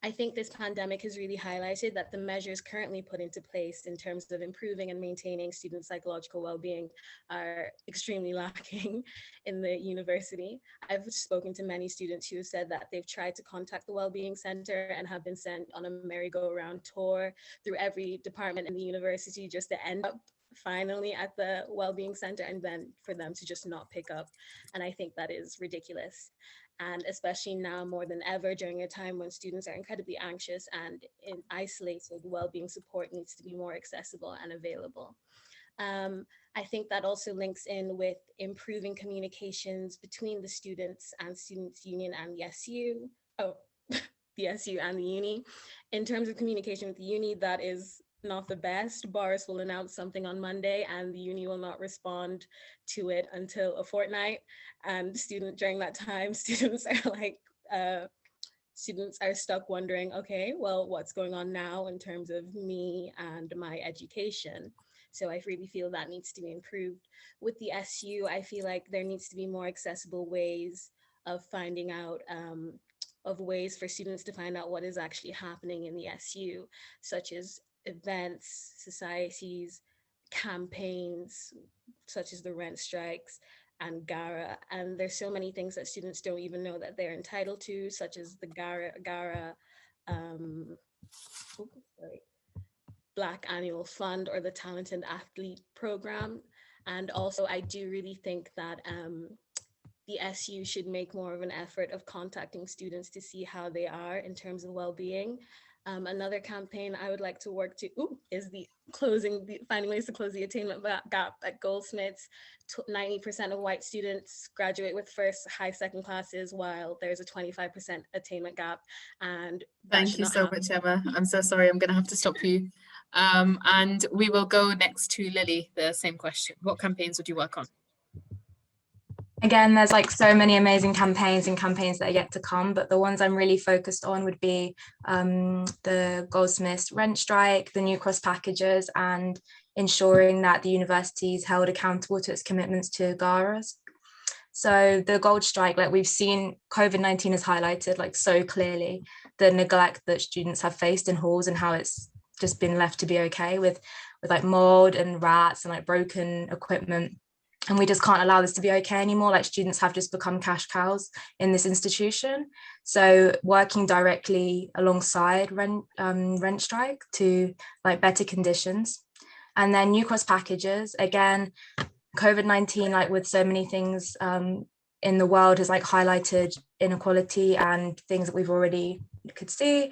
I think this pandemic has really highlighted that the measures currently put into place in terms of improving and maintaining student psychological well-being are extremely lacking in the university. I've spoken to many students who have said that they've tried to contact the Wellbeing Center and have been sent on a merry-go-round tour through every department in the university just to end up finally at the Wellbeing Center, and then for them to just not pick up. And I think that is ridiculous. And especially now more than ever, during a time when students are incredibly anxious and isolated, well-being support needs to be more accessible and available. I think that also links in with improving communications between the students and Students' Union and the SU. Oh, the SU and the uni. In terms of communication with the uni, that is not the best. Boris will announce something on Monday and the uni will not respond to it until a fortnight. And during that time, students are stuck wondering, okay, well, what's going on now in terms of me and my education? So I really feel that needs to be improved. With the SU, I feel like there needs to be more accessible ways of finding out, of ways for students to find out what is actually happening in the SU, such as events, societies, campaigns, such as the rent strikes and GARA. And there's so many things that students don't even know that they're entitled to, such as the GARA Black Annual Fund or the Talented Athlete Program. And also I do really think that the SU should make more of an effort of contacting students to see how they are in terms of well-being. Another campaign I would like to work to is finding ways to close the attainment gap at Goldsmiths. 90% of white students graduate with first, high second classes, while there's a 25% attainment gap. And thank you so much, Emma. I'm so sorry, I'm going to have to stop you. And we will go next to Lily, the same question. What campaigns would you work on? Again, there's like so many amazing campaigns and campaigns that are yet to come, but the ones I'm really focused on would be the Goldsmiths rent strike, the New Cross packages, and ensuring that the university is held accountable to its commitments to GARAs. So the Gold strike, like we've seen, COVID-19 has highlighted like so clearly the neglect that students have faced in halls and how it's just been left to be okay with like mold and rats and like broken equipment. And we just can't allow this to be okay anymore. Like students have just become cash cows in this institution. So working directly alongside rent strike to like better conditions. And then New Cross packages, again, COVID-19, like with so many things in the world, has like highlighted inequality and things that we've already could see.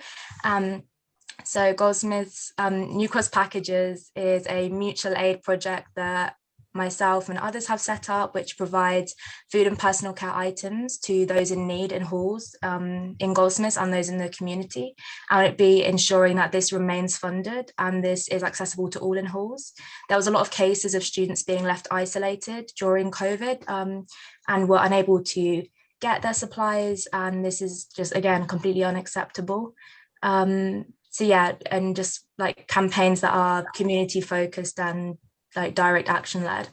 So Goldsmiths New Cross packages is a mutual aid project that myself and others have set up, which provides food and personal care items to those in need in halls in Goldsmiths and those in the community. And it'd be ensuring that this remains funded and this is accessible to all in halls. There was a lot of cases of students being left isolated during COVID and were unable to get their supplies. And this is just, again, completely unacceptable. So yeah, and just like campaigns that are community focused and like direct action led.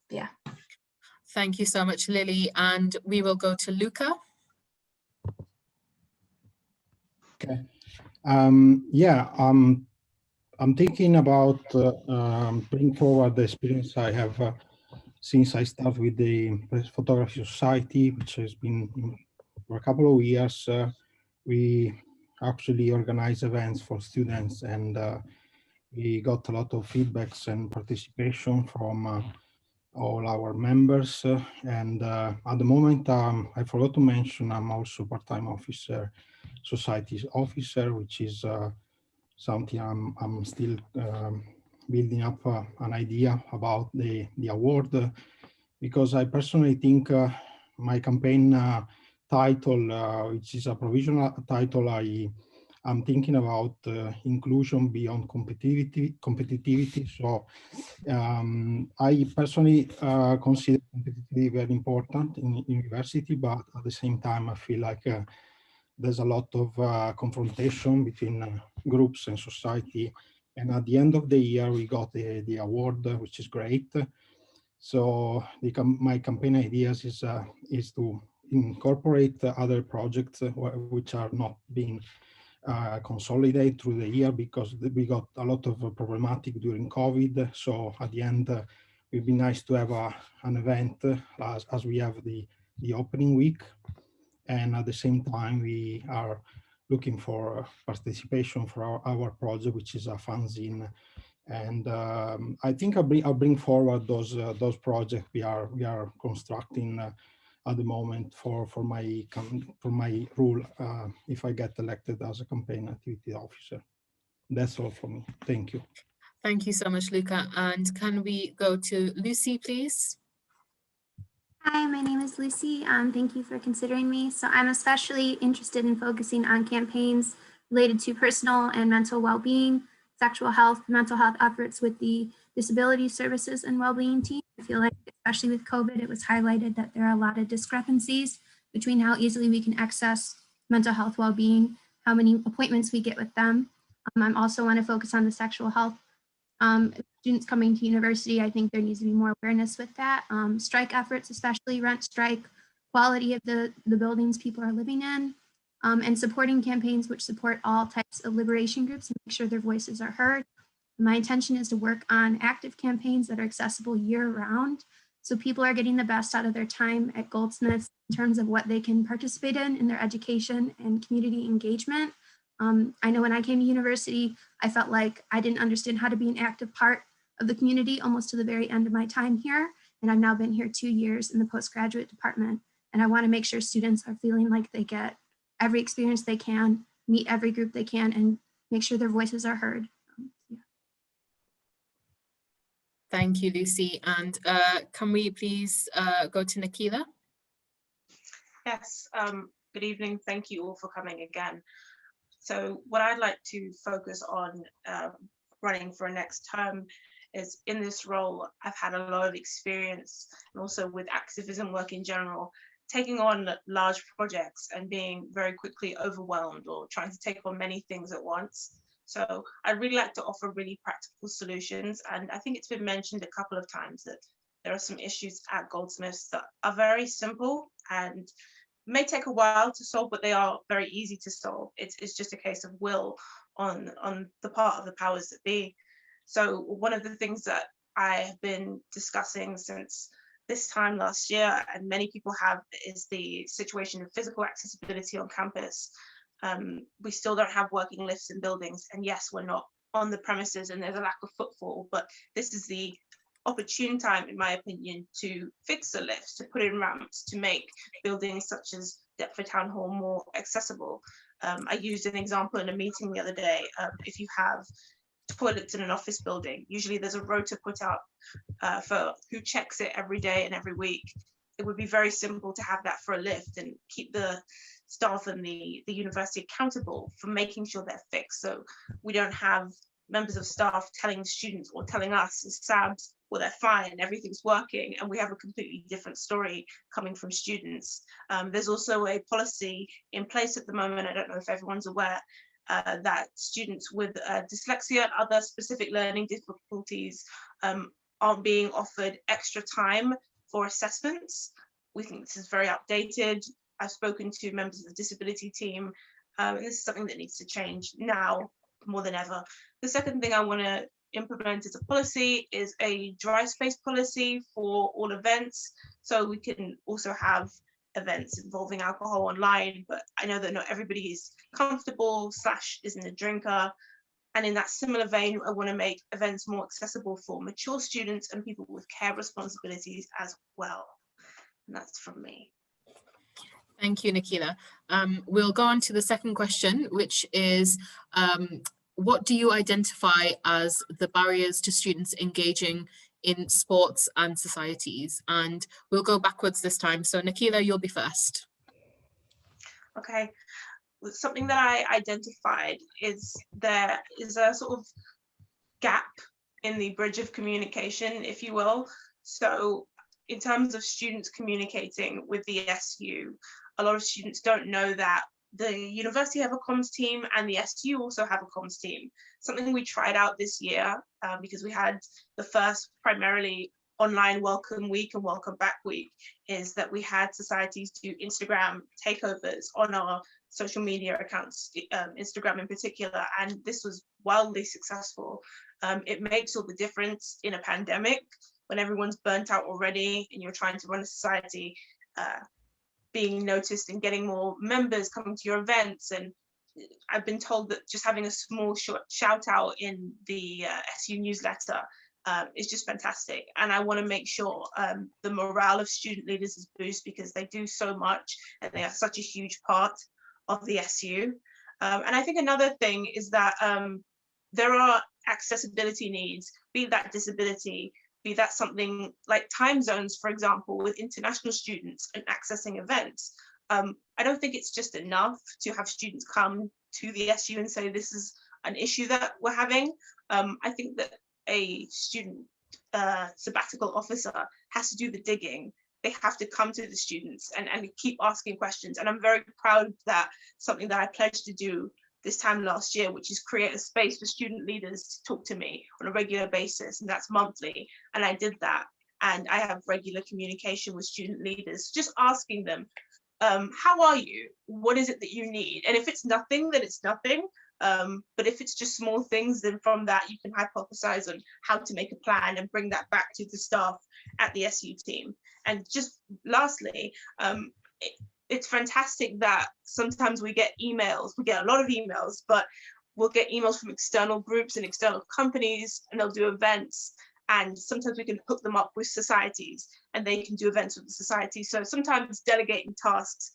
Yeah. Thank you so much, Lily. And we will go to Luca. Okay. Yeah, I'm thinking about bring forward the experience I have since I started with the Photography Society, which has been for a couple of years. We actually organize events for students, and we got a lot of feedbacks and participation from all our members. And at the moment, I forgot to mention, I'm also part-time officer, society's officer, which is something I'm still building up an idea about the award, because I personally think my campaign title, which is a provisional title, I'm thinking about inclusion beyond competitivity. So I personally consider competitivity very important in university, but at the same time, I feel like there's a lot of confrontation between groups and society. And at the end of the year, we got the award, which is great. So my campaign ideas is to incorporate other projects which are not being consolidated through the year, because we got a lot of problematic during COVID. So at the end, it would be nice to have an event as we have the opening week. And at the same time, we are looking for participation for our project, which is a fanzine. And I think I'll bring forward those projects we are constructing at the moment for my role if I get elected as a campaign activity officer. That's all for me. Thank you. Thank you so much, Luca. And can we go to Lucy, please? Hi, my name is Lucy. Thank you for considering me. So I'm especially interested in focusing on campaigns related to personal and mental well-being, sexual health, mental health efforts with the disability services and well-being team. I feel like, especially with COVID, it was highlighted that there are a lot of discrepancies between how easily we can access mental health well-being, how many appointments we get with them. I also want to focus on the sexual health. Students coming to university, I think there needs to be more awareness with that. Strike efforts, especially rent strike, quality of the buildings people are living in, and supporting campaigns which support all types of liberation groups and make sure their voices are heard. My intention is to work on active campaigns that are accessible year-round, so people are getting the best out of their time at Goldsmiths in terms of what they can participate in their education and community engagement. I know when I came to university, I felt like I didn't understand how to be an active part of the community almost to the very end of my time here. And I've now been here 2 years in the postgraduate department. And I want to make sure students are feeling like they get every experience they can, meet every group they can and make sure their voices are heard. Thank you, Lucy. And can we please go to Nikila? Yes, good evening. Thank you all for coming again. So what I'd like to focus on running for next term is, in this role, I've had a lot of experience, and also with activism work in general, taking on large projects and being very quickly overwhelmed or trying to take on many things at once. So I'd really like to offer really practical solutions. And I think it's been mentioned a couple of times that there are some issues at Goldsmiths that are very simple and may take a while to solve, but they are very easy to solve. It's just a case of will on the part of the powers that be. So one of the things that I have been discussing since this time last year, and many people have, is the situation of physical accessibility on campus. We still don't have working lifts in buildings, and yes, we're not on the premises and there's a lack of footfall, but this is the opportune time, in my opinion, to fix the lifts, to put in ramps, to make buildings such as Deptford Town Hall more accessible. I used an example in a meeting the other day. If you have toilets in an office building, usually there's a rota put out for who checks it every day and every week. It would be very simple to have that for a lift and keep the staff and the university accountable for making sure they're fixed. So we don't have members of staff telling students or telling us as SABs, well, they're fine, everything's working, and we have a completely different story coming from students. There's also a policy in place at the moment, I don't know if everyone's aware, that students with dyslexia and other specific learning difficulties aren't being offered extra time for assessments. We think this is very outdated. I've spoken to members of the disability team, and this is something that needs to change now more than ever. The second thing I want to implement as a policy is a dry space policy for all events. So we can also have events involving alcohol online, but I know that not everybody is comfortable / isn't a drinker. And in that similar vein, I want to make events more accessible for mature students and people with care responsibilities as well. And that's from me. Thank you, Nikila. We'll go on to the second question, which is, what do you identify as the barriers to students engaging in sports and societies? And we'll go backwards this time. So Nikila, you'll be first. Okay. Something that I identified is there is a sort of gap in the bridge of communication, if you will. So in terms of students communicating with the SU, a lot of students don't know that the university have a comms team and the SU also have a comms team. Something we tried out this year because we had the first primarily online welcome week and welcome back week, is that we had societies do Instagram takeovers on our social media accounts, Instagram in particular, and this was wildly successful. It makes all the difference in a pandemic when everyone's burnt out already and you're trying to run a society, being noticed and getting more members coming to your events. And I've been told that just having a small short shout out in the SU newsletter is just fantastic. And I want to make sure the morale of student leaders is boosted, because they do so much and they are such a huge part of the SU. And I think another thing is that there are accessibility needs, be that disability, be that something like time zones, for example, with international students and accessing events. I don't think it's just enough to have students come to the SU and say, this is an issue that we're having. I think that a student sabbatical officer has to do the digging. They have to come to the students and keep asking questions. And I'm very proud that something that I pledged to do this time last year, which is create a space for student leaders to talk to me on a regular basis, and that's monthly. And I did that. And I have regular communication with student leaders, just asking them, how are you? What is it that you need? And if it's nothing, then it's nothing. But if it's just small things, then from that you can hypothesize on how to make a plan and bring that back to the staff at the SU team. And just lastly, it's fantastic that sometimes we get emails, we get a lot of emails, but we'll get emails from external groups and external companies, and they'll do events. And sometimes we can hook them up with societies and they can do events with the society. So sometimes delegating tasks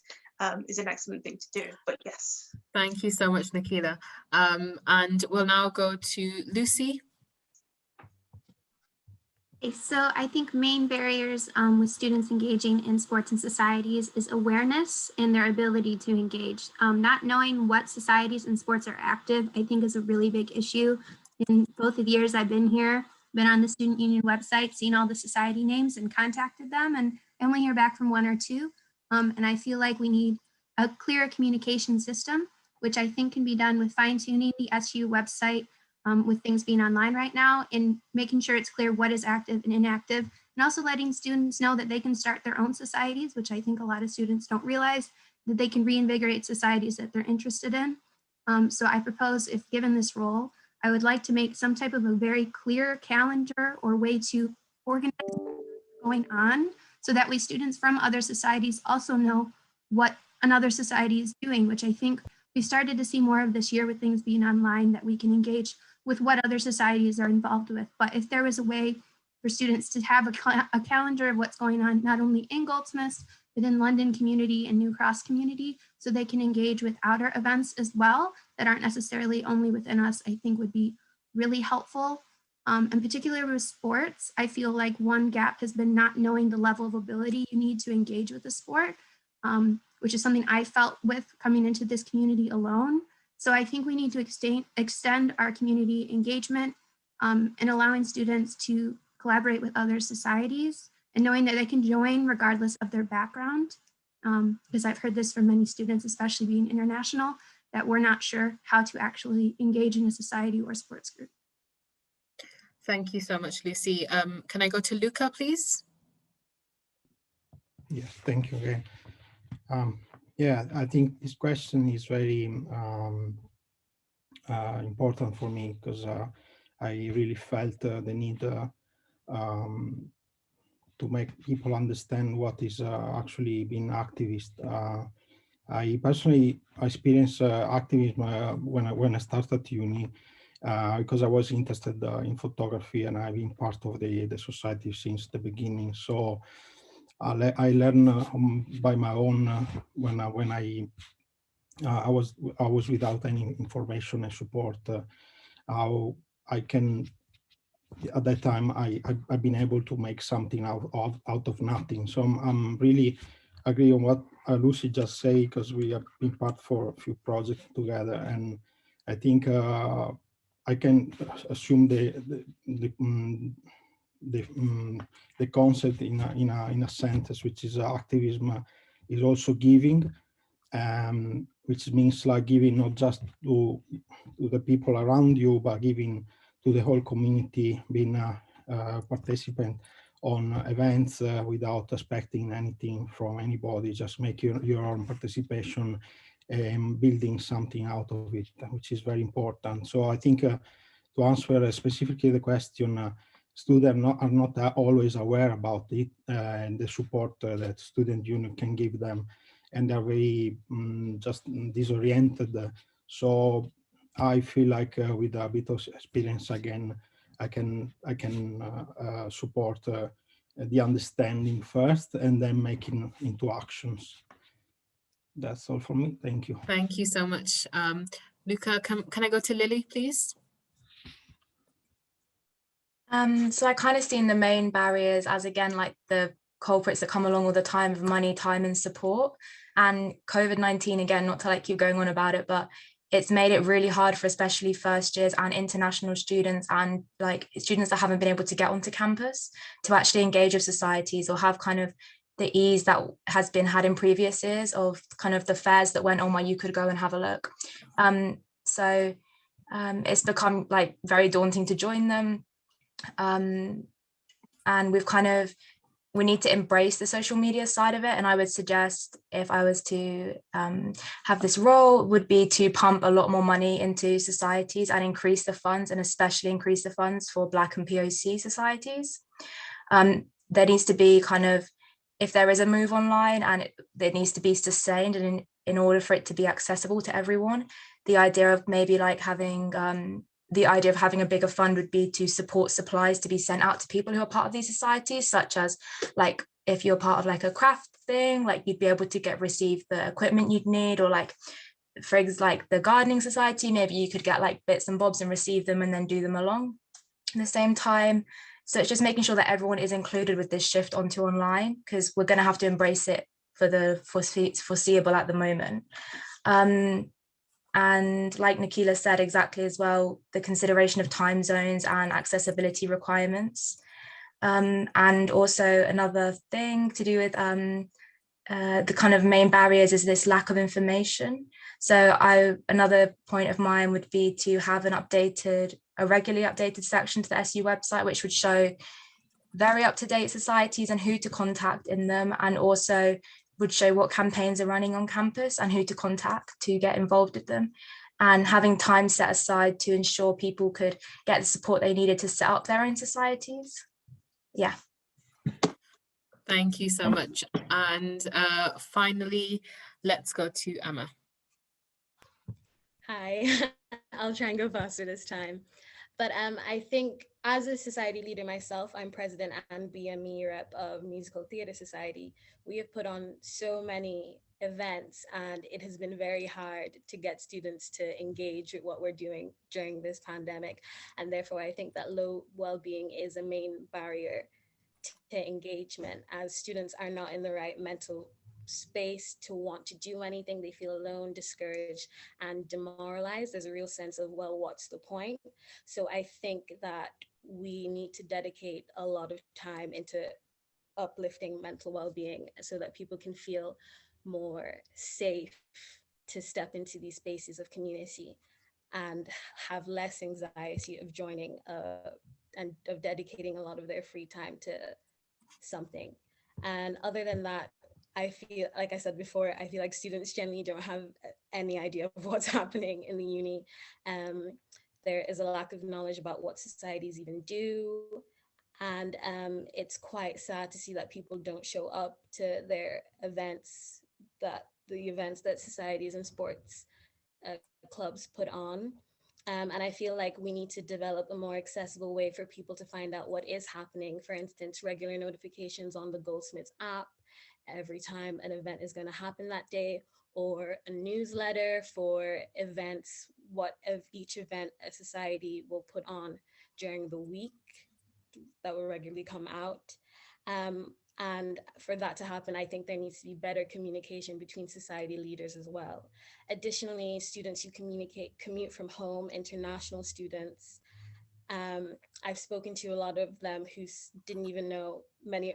is an excellent thing to do. But yes. Thank you so much, Nikila. And we'll now go to Lucy. Okay, so I think main barriers with students engaging in sports and societies is awareness and their ability to engage. Not knowing what societies and sports are active, I think, is a really big issue. In both of the years I've been here, been on the student union website, seen all the society names and contacted them, and I only hear back from one or two. And I feel like we need a clear communication system, which I think can be done with fine tuning the SU website with things being online right now, and making sure it's clear what is active and inactive, and also letting students know that they can start their own societies, which I think a lot of students don't realize, that they can reinvigorate societies that they're interested in. So I propose, if given this role, I would like to make some type of a very clear calendar or way to organize what's going on, so that way students from other societies also know what another society is doing, which I think we started to see more of this year with things being online, that we can engage with what other societies are involved with. But if there was a way for students to have a calendar of what's going on, not only in Goldsmith, but in London community and New Cross community, so they can engage with outer events as well that aren't necessarily only within us, I think would be really helpful. And particularly with sports, I feel like one gap has been not knowing the level of ability you need to engage with the sport, which is something I felt with coming into this community alone. So I think we need to extend our community engagement and allowing students to collaborate with other societies, and knowing that they can join regardless of their background. Because I've heard this from many students, especially being international, that we're not sure how to actually engage in a society or sports group. Thank you so much, Lucy. Can I go to Luca, please? Yes, thank you again. Yeah, I think this question is very important for me, because I really felt the need to make people understand what is actually being activist. I personally experienced activism when I started uni, because I was interested in photography, and I've been part of the society since the beginning. So I learned by my own when I was without any information and support, how I can, at that time, I've been able to make something out of nothing. So I'm really agree on what Lucy just said, because we have been part for a few projects together, and I think I can assume the concept in a sentence, which is activism is also giving, which means like giving not just to the people around you, but giving to the whole community, being a participant on events without expecting anything from anybody, just make your own participation and building something out of it, which is very important. So I think to answer specifically the question, students are not always aware about it and the support that student union can give them, and they're very just disoriented. So I feel like with a bit of experience again, I can support the understanding first, and then making into actions. That's all for me. Thank you. Thank you so much. Luca, can I go to Lily, please? So I kind of seen the main barriers as, again, like the culprits that come along all the time of money, time and support. And COVID-19, again, not to like keep going on about it, but it's made it really hard for especially first years and international students, and like students that haven't been able to get onto campus to actually engage with societies or have kind of the ease that has been had in previous years of kind of the fairs that went on where you could go and have a look. So it's become like very daunting to join them. And we need to embrace the social media side of it. And I would suggest, if I was to have this role, would be to pump a lot more money into societies and increase the funds, and especially increase the funds for Black and POC societies. There needs to be kind of, if there is a move online, and it needs to be sustained, and in order for it to be accessible to everyone, the idea of maybe like having a bigger fund would be to support supplies to be sent out to people who are part of these societies, such as like if you're part of like a craft thing. Like you'd be able to receive the equipment you'd need, or like, for example, like the gardening society, maybe you could get like bits and bobs and receive them and then do them along at the same time. So it's just making sure that everyone is included with this shift onto online, because we're going to have to embrace it for the foreseeable at the moment. And like Nikila said exactly as well, the consideration of time zones and accessibility requirements. And also another thing to do with the kind of main barriers is this lack of information. So another point of mine would be to have a regularly updated section to the SU website, which would show very up-to-date societies and who to contact in them, and also would show what campaigns are running on campus and who to contact to get involved with them, and having time set aside to ensure people could get the support they needed to set up their own societies. Yeah. Thank you so much. And finally, let's go to Emma. Hi, I'll try and go faster this time. But I think as a society leader myself, I'm president and BME rep of Musical Theatre Society. We have put on so many events, and it has been very hard to get students to engage with what we're doing during this pandemic. And therefore, I think that low well-being is a main barrier to engagement, as students are not in the right mental space to want to do anything. They feel alone, discouraged, and demoralized. There's a real sense of, well, what's the point? So I think that we need to dedicate a lot of time into uplifting mental well-being so that people can feel more safe to step into these spaces of community and have less anxiety of joining and of dedicating a lot of their free time to something. And other than that, I feel, like I said before, I feel like students generally don't have any idea of what's happening in the uni. There is a lack of knowledge about what societies even do. And it's quite sad to see that people don't show up to their events, the events that societies and sports clubs put on. And I feel like we need to develop a more accessible way for people to find out what is happening. For instance, regular notifications on the Goldsmith app every time an event is going to happen that day, or a newsletter for events, what of each event a society will put on during the week that will regularly come out. And for that to happen, I think there needs to be better communication between society leaders as well. Additionally, students who commute from home, international students, I've spoken to a lot of them who didn't even know many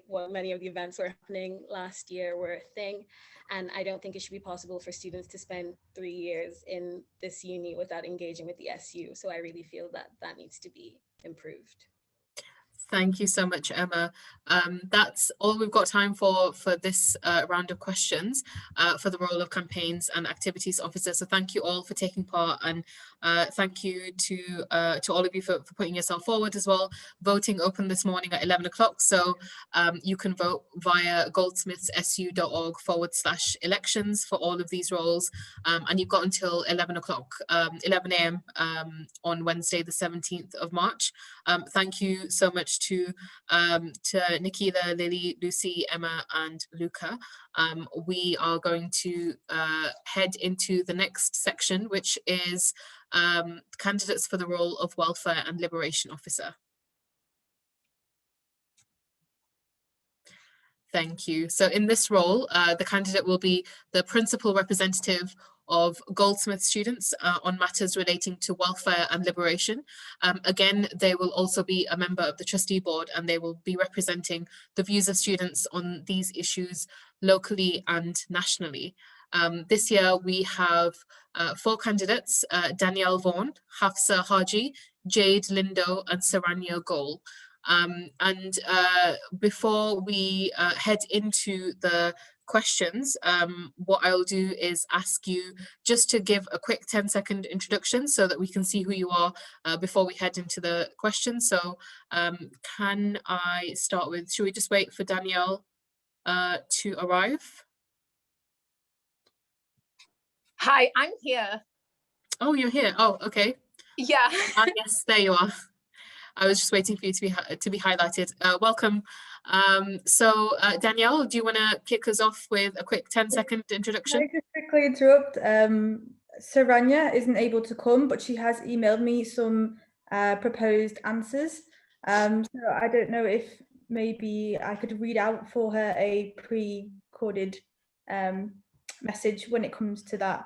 of the events were happening last year were a thing. And I don't think it should be possible for students to spend 3 years in this uni without engaging with the SU. So I really feel that that needs to be improved. Thank you so much, Emma. That's all we've got time for this round of questions for the role of campaigns and activities officer. So thank you all for taking part, and thank you to all of you for putting yourself forward as well. Voting opened this morning at 11 o'clock, so you can vote via goldsmithsu.org/elections for all of these roles, and you've got until 11 a.m. On Wednesday, the 17th of March. Thank you so much to Nikila, Lily, Lucy, Emma, and Luca. We are going to head into the next section, which is candidates for the role of Welfare and Liberation Officer. Thank you. So in this role, the candidate will be the principal representative of Goldsmith students on matters relating to welfare and liberation. Again, they will also be a member of the trustee board, and they will be representing the views of students on these issues locally and nationally. This year we have 4 candidates: Danielle Vaughan, Hafsa Haji, Jade Lindo, and Saranya Gol. Before we head into the questions, what I'll do is ask you just to give a quick 10-second introduction so that we can see who you are before we head into the questions. So can I start with, should we just wait for Danielle to arrive? Hi, I'm here. Oh, you're here. Oh, okay. Yeah. Yes, there you are. I was just waiting for you to be highlighted. Welcome. So Danielle, do you want to kick us off with a quick 10-second introduction? Can I just quickly interrupt? Saranya isn't able to come, but she has emailed me some proposed answers. So I don't know if maybe I could read out for her a pre-recorded message when it comes to that.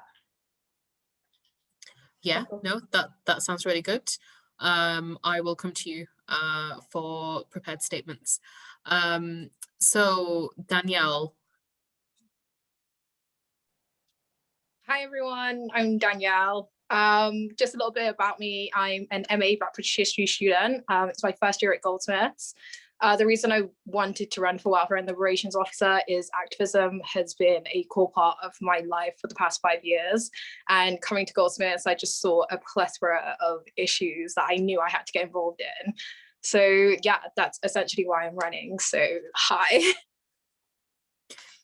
Yeah, no, that sounds really good. I will come to you for prepared statements. So Danielle. Hi everyone, I'm Danielle. Just a little bit about me. I'm an MA Black British History student. It's my first year at Goldsmiths. The reason I wanted to run for Welfare and Liberations Officer is activism has been a core part of my life for the past 5 years. And coming to Goldsmiths, I just saw a plethora of issues that I knew I had to get involved in. So yeah, that's essentially why I'm running. So hi.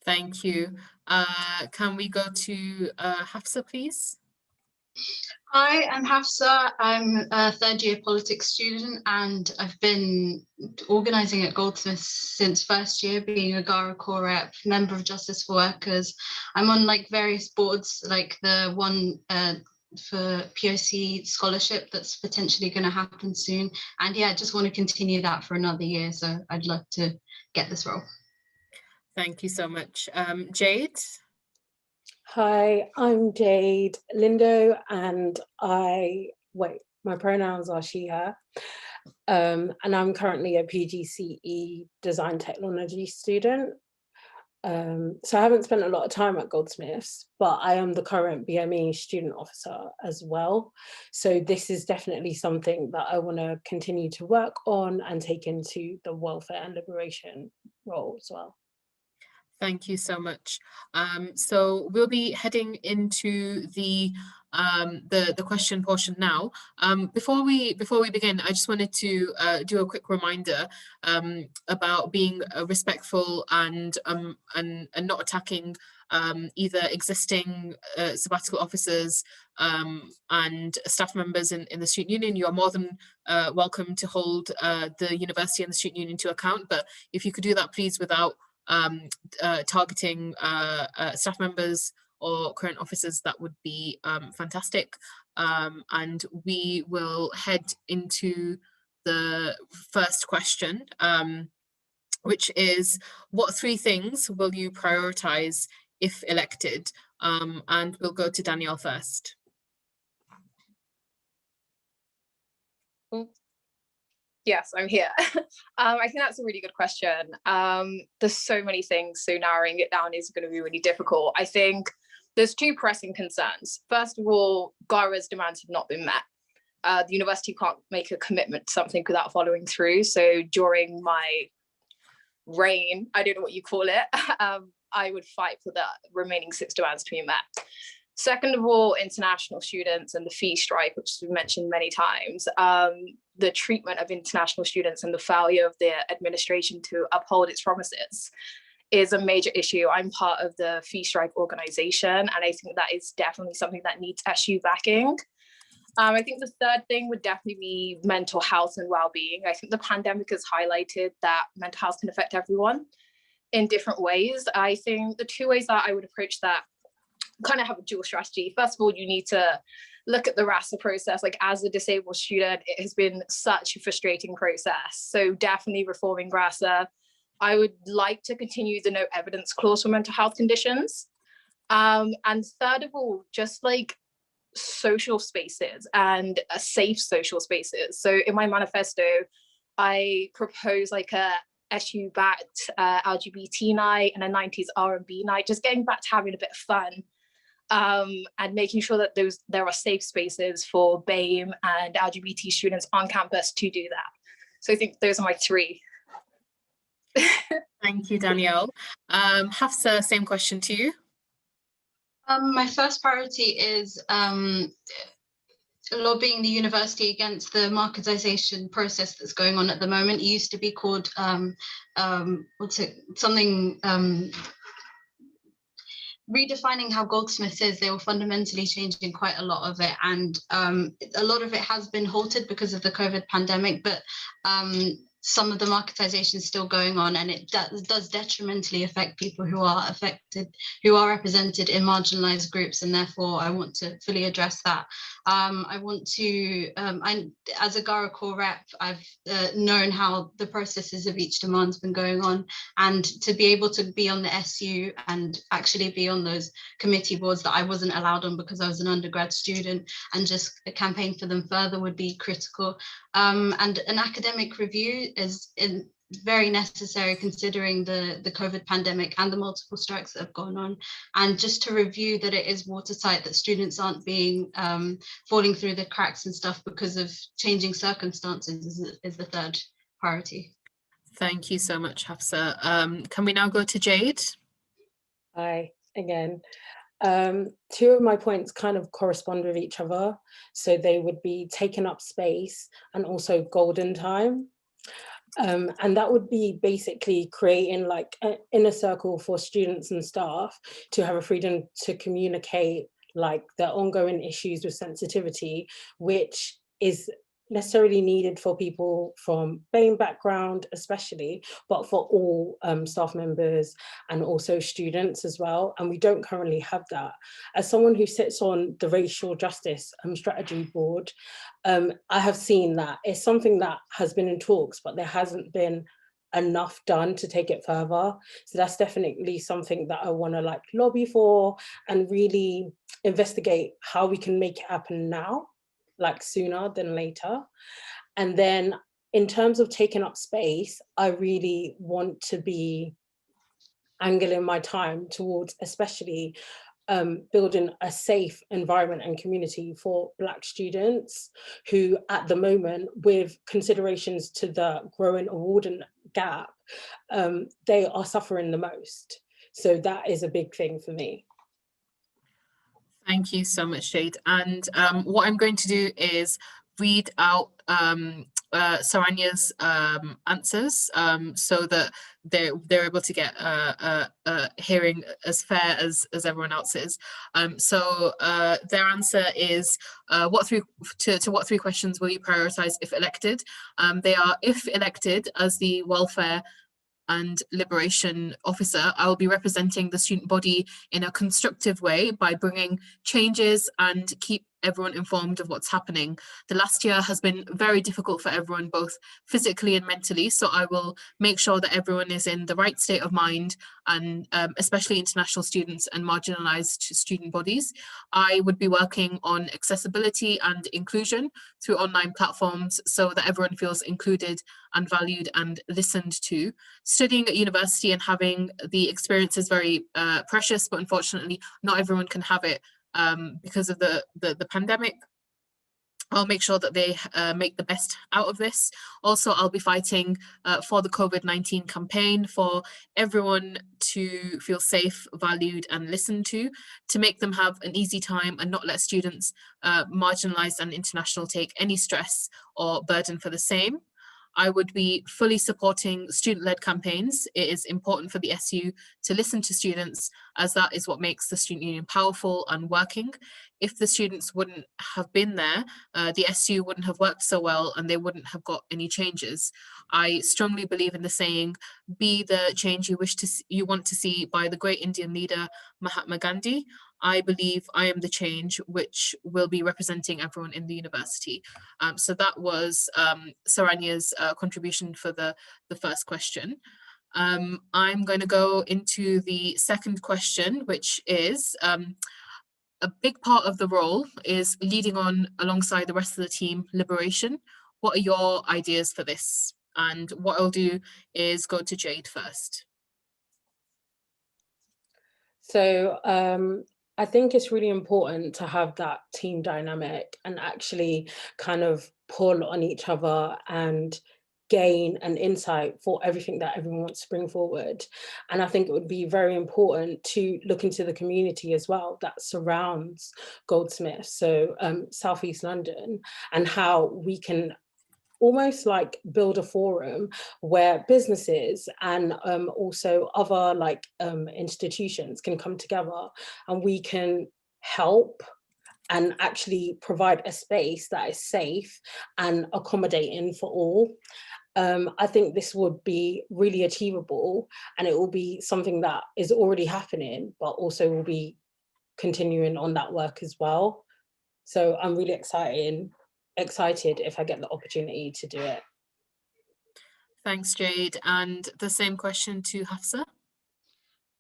Thank you. Can we go to Hafsa, please? Hi, I'm Hafsa. I'm a third-year politics student, and I've been organising at Goldsmith since first year, being a GARA core rep, member of Justice for Workers. I'm on like various boards, like the one for POC scholarship that's potentially going to happen soon. And yeah, I just want to continue that for another year. So I'd love to get this role. Thank you so much. Jade? Hi, I'm Jade Lindo, and my pronouns are she, her. And I'm currently a PGCE design technology student. So I haven't spent a lot of time at Goldsmiths, but I am the current BME student officer as well. So this is definitely something that I want to continue to work on and take into the welfare and liberation role as well. Thank you so much. So we'll be heading into the question portion now. Before we begin, I just wanted to do a quick reminder about being respectful and not attacking either existing sabbatical officers and staff members in the student union. You are more than welcome to hold the university and the student union to account, but if you could do that, please, without targeting staff members or current officers, that would be fantastic. And we will head into the first question, which is, what 3 things will you prioritize if elected? And we'll go to Danielle first. Yes, I'm here. I think that's a really good question. There's so many things, so narrowing it down is going to be really difficult. I think there's 2 pressing concerns. First of all, GARA's demands have not been met. The university can't make a commitment to something without following through. So during my reign, I don't know what you call it, I would fight for the remaining 6 demands to be met. Second of all, international students and the fee strike, which has been mentioned many times, the treatment of international students and the failure of the administration to uphold its promises is a major issue. I'm part of the fee strike organization, and I think that is definitely something that needs SU backing. I think the third thing would definitely be mental health and well-being. I think the pandemic has highlighted that mental health can affect everyone in different ways. I think the 2 ways that I would approach that kind of have a dual strategy. First of all, you need to look at the RASA process. Like, as a disabled student, it has been such a frustrating process. So definitely reforming RASA. I would like to continue the no evidence clause for mental health conditions. And third of all, just like social spaces and safe social spaces. So in my manifesto, I propose like a SU-backed LGBT night and a 90s R&B night, just getting back to having a bit of fun. And making sure that there are safe spaces for BAME and LGBT students on campus to do that. So I think those are my 3. Thank you, Danielle. Hafsa, same question to you. My first priority is lobbying the university against the marketization process that's going on at the moment. It used to be called redefining how Goldsmith is, they were fundamentally changing quite a lot of it, and a lot of it has been halted because of the COVID pandemic, but some of the marketization is still going on, and it does detrimentally affect people who are represented in marginalized groups, and therefore I want to fully address that. I want to, as a Gara Core rep, I've known how the processes of each demand's been going on, and to be able to be on the SU and actually be on those committee boards that I wasn't allowed on because I was an undergrad student, and just campaign for them further would be critical. And an academic review is very necessary considering the COVID pandemic and the multiple strikes that have gone on, and just to review that it is watertight, that students aren't being falling through the cracks and stuff because of changing circumstances is the third priority. Thank you so much, Hafsa. Can we now go to Jade? Hi again. Two of my points kind of correspond with each other. So they would be taking up space and also golden time. And that would be basically creating like an inner circle for students and staff to have a freedom to communicate like their ongoing issues with sensitivity, which is necessarily needed for people from BAME background especially, but for all staff members and also students as well. And we don't currently have that. As someone who sits on the Racial Justice Strategy Board, I have seen that it's something that has been in talks, but there hasn't been enough done to take it further. So that's definitely something that I want to like lobby for and really investigate how we can make it happen now, like sooner than later. And then in terms of taking up space, I really want to be angling my time towards especially building a safe environment and community for Black students who at the moment, with considerations to the growing awarding gap, they are suffering the most. So that is a big thing for me. Thank you so much, Jade. And what I'm going to do is read out Saranya's answers so that they're able to get a hearing as fair as everyone else's. So their answer is what three questions will you prioritize if elected? They are, if elected as the welfare and liberation officer, I will be representing the student body in a constructive way by bringing changes and keep everyone informed of what's happening. The last year has been very difficult for everyone, both physically and mentally, so I will make sure that everyone is in the right state of mind, and especially international students and marginalized student bodies. I would be working on accessibility and inclusion through online platforms so that everyone feels included and valued and listened to. Studying at university and having the experience is very precious, but unfortunately not everyone can have it because of the pandemic. I'll make sure that they make the best out of this. Also, I'll be fighting for the COVID-19 campaign for everyone to feel safe, valued and listened to make them have an easy time and not let students marginalized and international take any stress or burden for the same. I would be fully supporting student-led campaigns. It is important for the SU to listen to students, as that is what makes the student union powerful and working. If the students wouldn't have been there, the SU wouldn't have worked so well and they wouldn't have got any changes. I strongly believe in the saying, be the change you want to see by the great Indian leader Mahatma Gandhi. I believe I am the change which will be representing everyone in the university. So that was Saranya's contribution for the first question. I'm going to go into the second question, which is a big part of the role is leading on alongside the rest of the team liberation. What are your ideas for this? And what I'll do is go to Jade first. So I think it's really important to have that team dynamic and actually kind of pull on each other and gain an insight for everything that everyone wants to bring forward. And I think it would be very important to look into the community as well that surrounds Goldsmith, so South East London, and how we can almost like build a forum where businesses and also other like institutions can come together, and we can help and actually provide a space that is safe and accommodating for all. I think this would be really achievable, and it will be something that is already happening, but also will be continuing on that work as well. So I'm really excited if I get the opportunity to do it. Thanks, Jade. And the same question to Hafsa.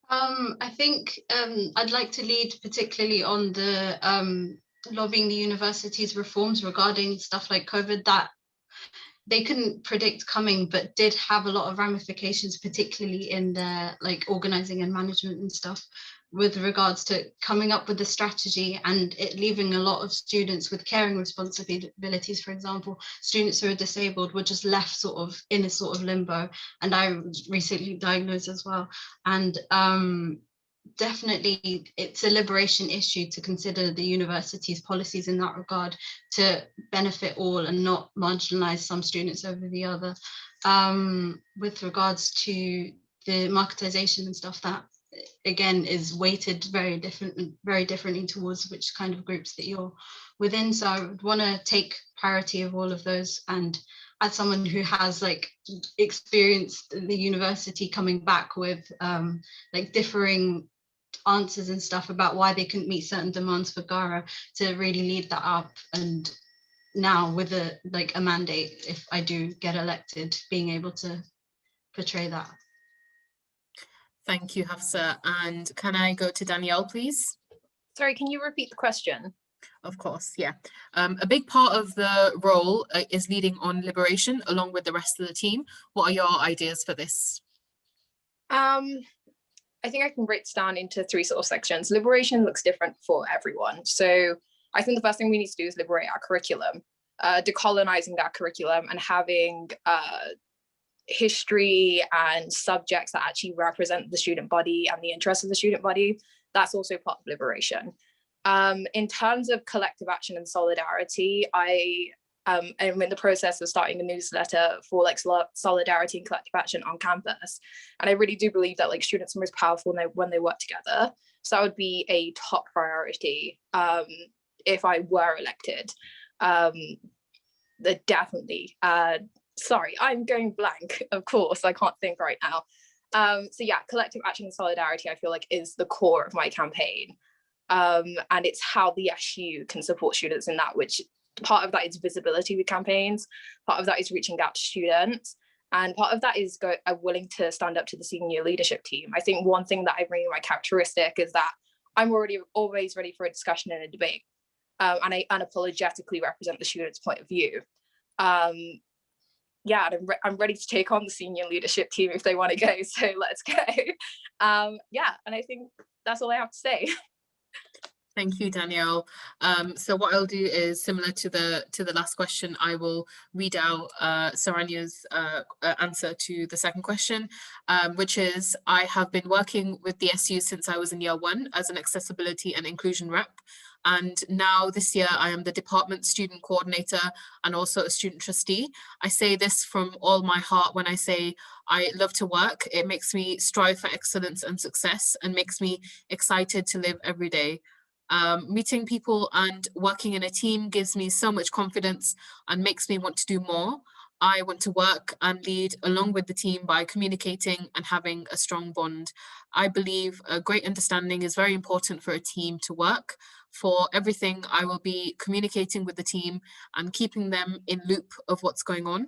I think I'd like to lead particularly on the lobbying the university's reforms regarding stuff like COVID that they couldn't predict coming, but did have a lot of ramifications, particularly in their like organizing and management and stuff, with regards to coming up with the strategy and it leaving a lot of students with caring responsibilities. For example, students who are disabled were just left sort of in a sort of limbo. And I was recently diagnosed as well. And definitely it's a liberation issue to consider the university's policies in that regard to benefit all and not marginalize some students over the other. With regards to the marketization and stuff, that again is weighted very differently towards which kind of groups that you're within. So I would want to take priority of all of those, and as someone who has like experienced the university coming back with like differing answers and stuff about why they couldn't meet certain demands for GARA, to really lead that up, and now with a mandate, if I do get elected, being able to portray that. Thank you, Hafsa. And can I go to Danielle, please? Sorry, can you repeat the question? Of course, yeah. A big part of the role is leading on liberation along with the rest of the team. What are your ideas for this? I think I can break this down into three sort of sections. Liberation looks different for everyone. So I think the first thing we need to do is liberate our curriculum, decolonizing that curriculum and having history and subjects that actually represent the student body and the interests of the student body. That's also part of liberation. In terms of collective action and solidarity, I am in the process of starting a newsletter for like solidarity and collective action on campus. And I really do believe that like students are most powerful when they work together. So that would be a top priority if I were elected. Definitely. Sorry, I'm going blank, of course, I can't think right now. So yeah, collective action and solidarity, I feel like is the core of my campaign. And it's how the SU can support students in that, which part of that is visibility with campaigns, part of that is reaching out to students, and part of that is willing to stand up to the senior leadership team. I think one thing that I bring in my characteristic is that I'm always ready for a discussion and a debate, and I unapologetically represent the students' point of view. Yeah, and I'm ready to take on the senior leadership team if they want to go, so let's go. Yeah, and I think that's all I have to say. Thank you, Danielle. So what I'll do is similar to the last question. I will read out Saranya's answer to the second question, which is, I have been working with the SU since I was in year 1 as an accessibility and inclusion rep. And now this year I am the department student coordinator and also a student trustee. I say this from all my heart when I say I love to work. It makes me strive for excellence and success and makes me excited to live every day. Meeting people and working in a team gives me so much confidence and makes me want to do more. I want to work and lead along with the team by communicating and having a strong bond. I believe a great understanding is very important for a team to work. For everything, I will be communicating with the team and keeping them in loop of what's going on.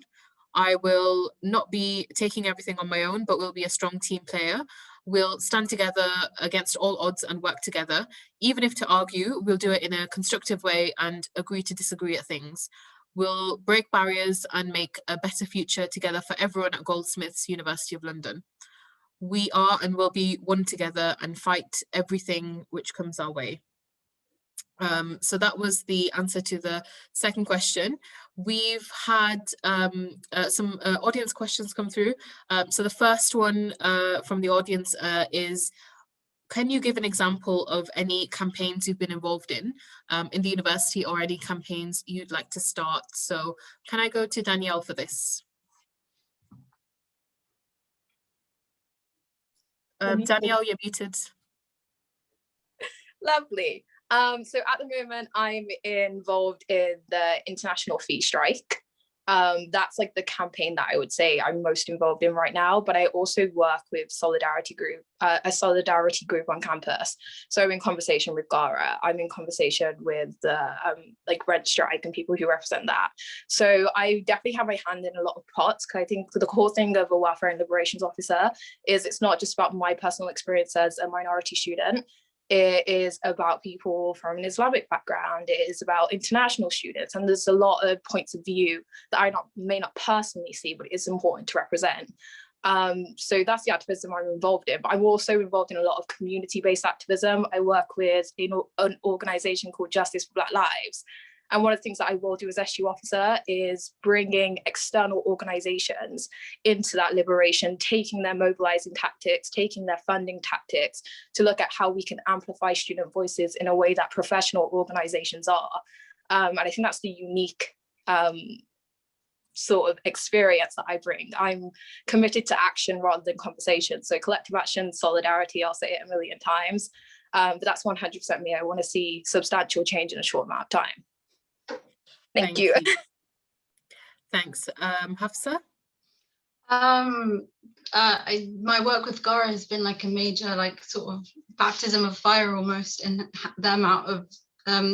I will not be taking everything on my own, but will be a strong team player. We'll stand together against all odds and work together. Even if to argue, we'll do it in a constructive way and agree to disagree at things. We'll break barriers and make a better future together for everyone at Goldsmiths, University of London. We are and will be one together and fight everything which comes our way. So that was the answer to the second question. We've had some audience questions come through. So the first one from the audience is, can you give an example of any campaigns you've been involved in the university, or any campaigns you'd like to start? So can I go to Danielle for this? Danielle, you're muted. Lovely. So at the moment, I'm involved in the international fee strike. That's like the campaign that I would say I'm most involved in right now, but I also work with solidarity group, a solidarity group on campus. So I'm in conversation with Gara, I'm in conversation with the like rent strike and people who represent that. So I definitely have my hand in a lot of pots, because I think the core thing of a welfare and liberations officer is it's not just about my personal experience as a minority student. It is about people from an Islamic background. It is about international students. And there's a lot of points of view that I may not personally see, but it's important to represent. So that's the activism I'm involved in. But I'm also involved in a lot of community-based activism. I work with an organization called Justice for Black Lives. And one of the things that I will do as SU officer is bringing external organizations into that liberation, taking their mobilizing tactics, taking their funding tactics to look at how we can amplify student voices in a way that professional organizations are. And I think that's the unique sort of experience that I bring. I'm committed to action rather than conversation. So collective action, solidarity, I'll say it a million times, but that's 100% me. I want to see substantial change in a short amount of time. Thank you. Thanks. Hafsa? My work with Gara has been like a major, like sort of baptism of fire almost, in the amount of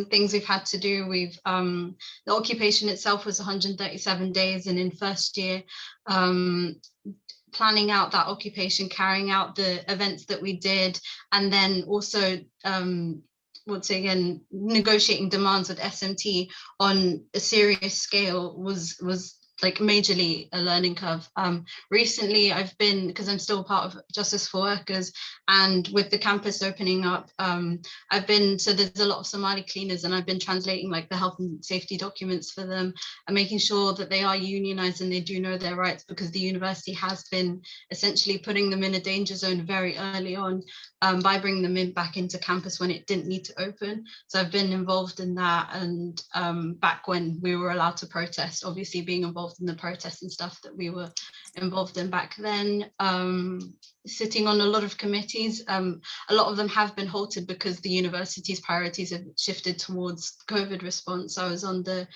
things we've had to do. We've the occupation itself was 137 days, and in first year, planning out that occupation, carrying out the events that we did, and then also once again negotiating demands with SMT on a serious scale was like majorly a learning curve. Recently I've been, because I'm still part of Justice for Workers, and with the campus opening up, I've been, so there's a lot of Somali cleaners, and I've been translating like the health and safety documents for them and making sure that they are unionized and they do know their rights, because the university has been essentially putting them in a danger zone very early on by bringing them back into campus when it didn't need to open. So I've been involved in that, and back when we were allowed to protest, obviously being involved in the protests and stuff that we were involved in back then, sitting on a lot of committees. A lot of them have been halted because the university's priorities have shifted towards COVID response. I was on the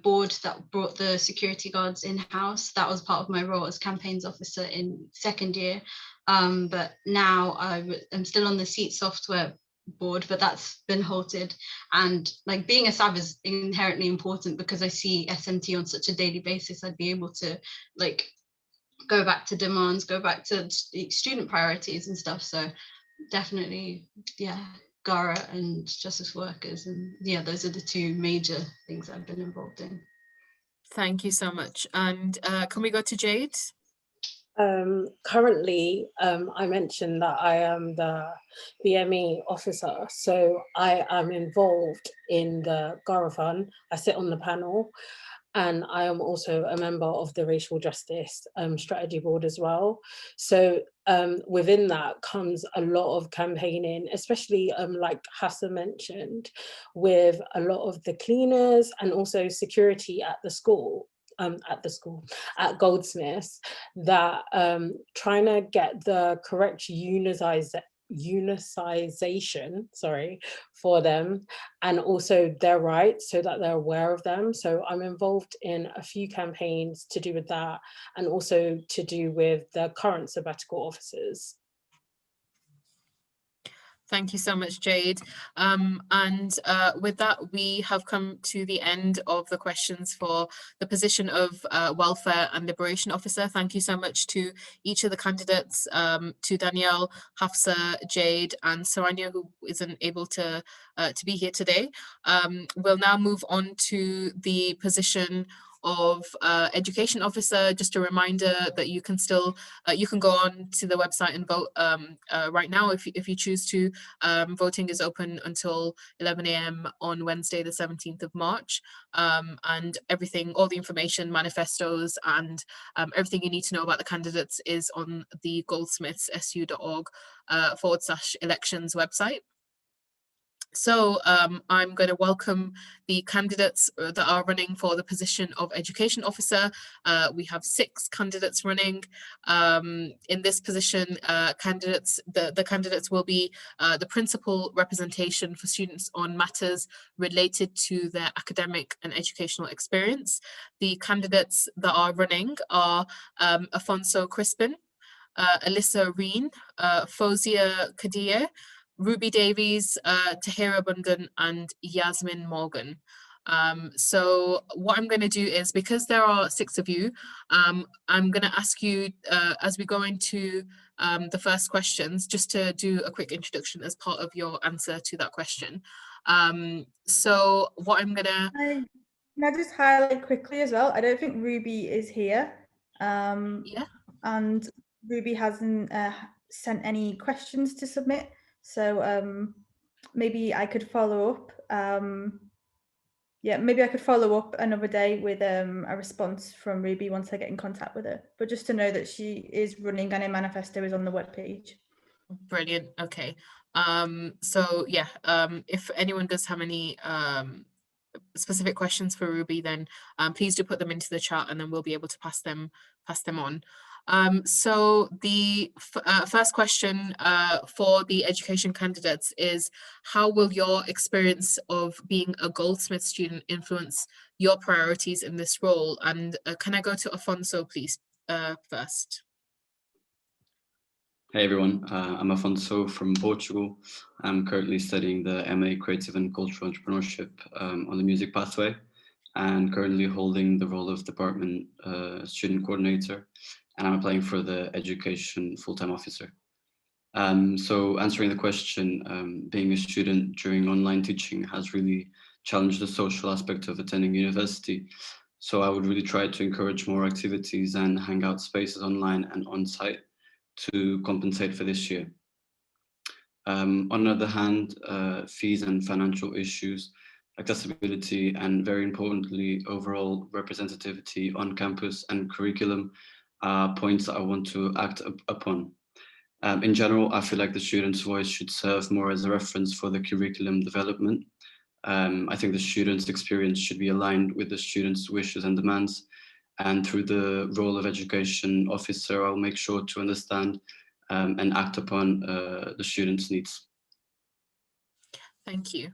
board that brought the security guards in-house. That was part of my role as campaigns officer in second year. But now I'm still on the seat software board, but that's been halted. And like being a SAB is inherently important because I see SMT on such a daily basis. I'd be able to like go back to demands, go back to student priorities and stuff. So definitely, yeah, Gara and Justice Workers, and yeah, those are the two major things I've been involved in. Thank you so much. And can we go to Jade? Currently, I mentioned that I am the BME officer, so I am involved in the Gara Fund. I sit on the panel, and I am also a member of the Racial Justice Strategy Board as well. So within that comes a lot of campaigning, especially like Hassan mentioned, with a lot of the cleaners and also security at the school. At Goldsmith, that trying to get the correct unicization for them, and also their rights, so that they're aware of them. So I'm involved in a few campaigns to do with that, and also to do with the current sabbatical officers. Thank you so much, Jade. And with that, we have come to the end of the questions for the position of Welfare and Liberation Officer. Thank you so much to each of the candidates, to Danielle, Hafsa, Jade, and Saranya, who isn't able to be here today. We'll now move on to the position of Education Officer. Just a reminder that you can still, you can go on to the website and vote right now if you choose to. Voting is open until 11 a.m. on Wednesday, the 17th of March. And everything, all the information, manifestos, and everything you need to know about the candidates is on the goldsmithsu.org/elections website. So I'm going to welcome the candidates that are running for the position of Education Officer. We have 6 candidates running in this position. The candidates will be the principal representation for students on matters related to their academic and educational experience. The candidates that are running are Afonso Crispin, Alyssa Reen, Fozia Kadir, Ruby Davies, Tahira Bundan, and Yasmin Morgan. So what I'm going to do is, because there are 6 of you, I'm going to ask you as we go into the first questions, just to do a quick introduction as part of your answer to that question. So what I'm going to... Can I just highlight quickly as well? I don't think Ruby is here. Yeah. And Ruby hasn't sent any questions to submit. So maybe I could follow up. Yeah, maybe I could follow up another day with a response from Ruby once I get in contact with her. But just to know that she is running and her manifesto is on the webpage. Brilliant. Okay. So yeah, if anyone does have any specific questions for Ruby, then please do put them into the chat, and then we'll be able to pass them on. So the first question for the education candidates is, how will your experience of being a Goldsmith student influence your priorities in this role? And can I go to Afonso, please, first? Hey everyone, I'm Afonso from Portugal. I'm currently studying the MA Creative and Cultural Entrepreneurship on the music pathway, and currently holding the role of department student coordinator, and I'm applying for the education full-time officer. So answering the question, being a student during online teaching has really challenged the social aspect of attending university. So I would really try to encourage more activities and hangout spaces online and on-site to compensate for this year. On the other hand, fees and financial issues, accessibility, and very importantly, overall representativity on campus and curriculum are points that I want to act upon. In general, I feel like the student's voice should serve more as a reference for the curriculum development. I think the student's experience should be aligned with the student's wishes and demands. And through the role of education officer, I'll make sure to understand and act upon the students' needs. Thank you.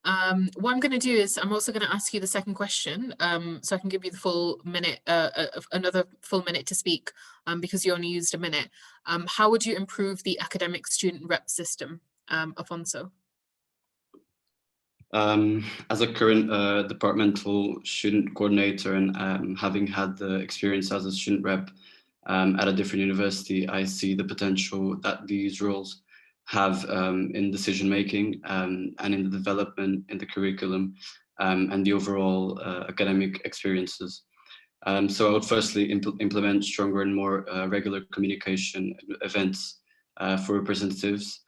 What I'm going to do is I'm also going to ask you the second question, so I can give you the full minute, another full minute to speak, because you only used a minute. How would you improve the academic student rep system, Afonso? As a current departmental student coordinator and having had the experience as a student rep at a different university, I see the potential that these roles have in decision making and in the development in the curriculum and the overall academic experiences. So I would firstly implement stronger and more regular communication events for representatives,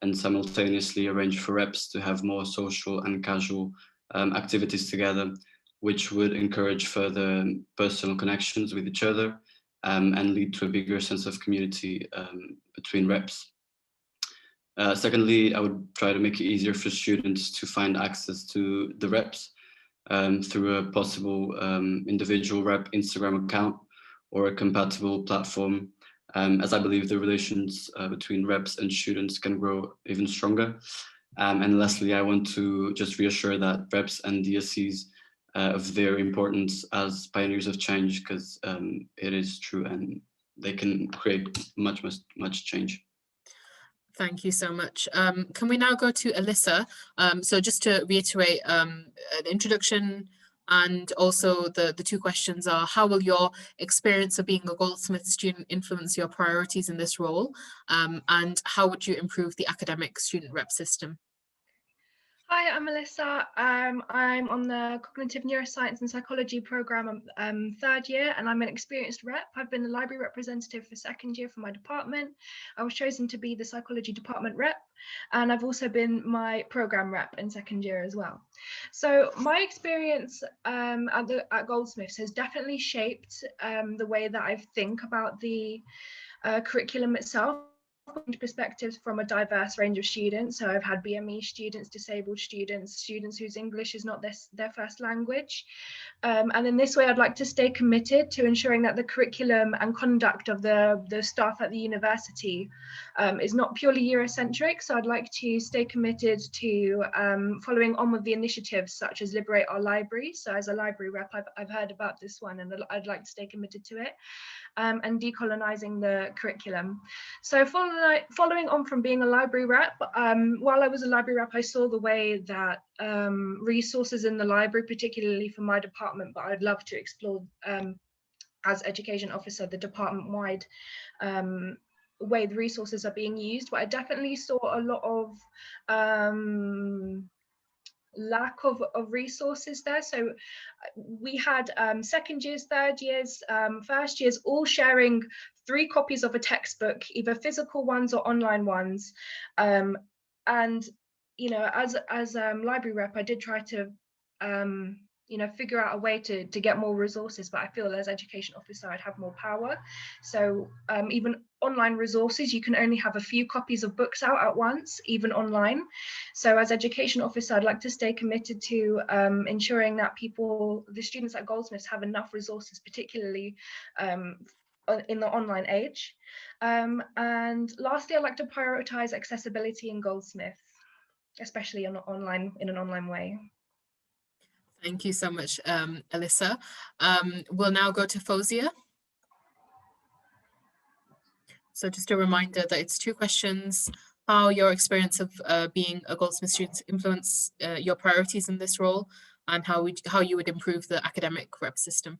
and simultaneously arrange for reps to have more social and casual activities together, which would encourage further personal connections with each other and lead to a bigger sense of community between reps. Secondly, I would try to make it easier for students to find access to the reps through a possible individual rep Instagram account or a compatible platform, as I believe the relations between reps and students can grow even stronger. And lastly, I want to just reassure that reps and DSCs of their importance as pioneers of change, because it is true and they can create much change. Thank you so much. Can we now go to Alyssa? So just to reiterate, the introduction and also the 2 questions are, how will your experience of being a Goldsmith student influence your priorities in this role? And how would you improve the academic student rep system? Hi, I'm Melissa. I'm on the Cognitive Neuroscience and Psychology program third year, and I'm an experienced rep. I've been the library representative for second year for my department. I was chosen to be the psychology department rep, and I've also been my program rep in second year as well. So my experience at Goldsmiths has definitely shaped the way that I think about the curriculum itself. Perspectives from a diverse range of students. So I've had BME students, disabled students, students whose English is not their first language. And in this way, I'd like to stay committed to ensuring that the curriculum and conduct of the staff at the university is not purely Eurocentric. So I'd like to stay committed to following on with the initiatives such as Liberate Our Library. So as a library rep, I've heard about this one, and I'd like to stay committed to it. And decolonising the curriculum. So following on from being a library rep, while I was a library rep, I saw the way that resources in the library, particularly for my department, but I'd love to explore as education officer, the department-wide way the resources are being used. But I definitely saw a lot of lack of resources there. So we had second years, third years, first years all sharing 3 copies of a textbook, either physical ones or online ones. And you know, as library rep, I did try to you know, figure out a way to get more resources, but I feel as education officer I'd have more power. So even online resources, you can only have a few copies of books out at once, even online. So as education officer, I'd like to stay committed to ensuring that the students at Goldsmiths have enough resources, particularly in the online age. And lastly, I'd like to prioritize accessibility in Goldsmith, especially in an online way. Thank you so much, Alyssa. We'll now go to Fozia. So just a reminder that it's 2 questions. How your experience of being a Goldsmith student influence your priorities in this role, and how you would improve the academic rep system.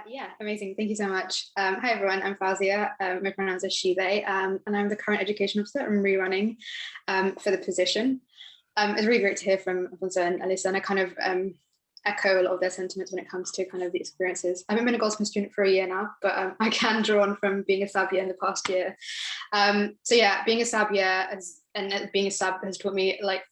Yeah, amazing. Thank you so much. Hi, everyone. I'm Fazia. My pronouns are she, they, and I'm the current education officer. I'm rerunning for the position. It's really great to hear from Alfonso and Alyssa, and I kind of echo a lot of their sentiments when it comes to kind of the experiences. I haven't been a Goldsmith student for a year now, but I can draw on from being a sub year in the past year. So yeah, being a sub year and being a sub has taught me like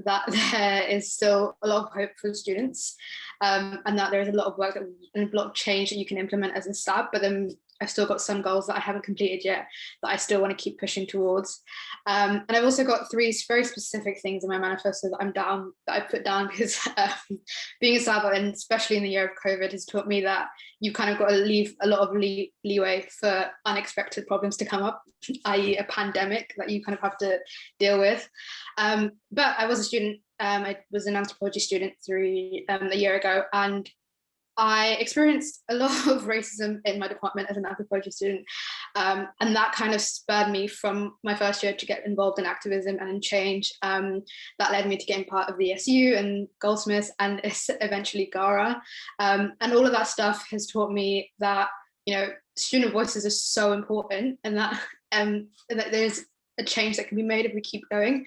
that there is still a lot of hope for students, and that there is a lot of work and a lot of change that you can implement as a sub, but then I've still got some goals that I haven't completed yet that I still want to keep pushing towards. And I've also got 3 very specific things in my manifesto that I put down because being a sub, and especially in the year of COVID, has taught me that you kind of got to leave a lot of leeway for unexpected problems to come up, i.e. a pandemic that you kind of have to deal with. But I was a student, I was an anthropology student a year ago, and I experienced a lot of racism in my department as an anthropology student, and that kind of spurred me from my first year to get involved in activism and in change. That led me to getting part of the SU and Goldsmiths and eventually GARA, and all of that stuff has taught me that, you know, student voices are so important, and that there's a change that can be made if we keep going.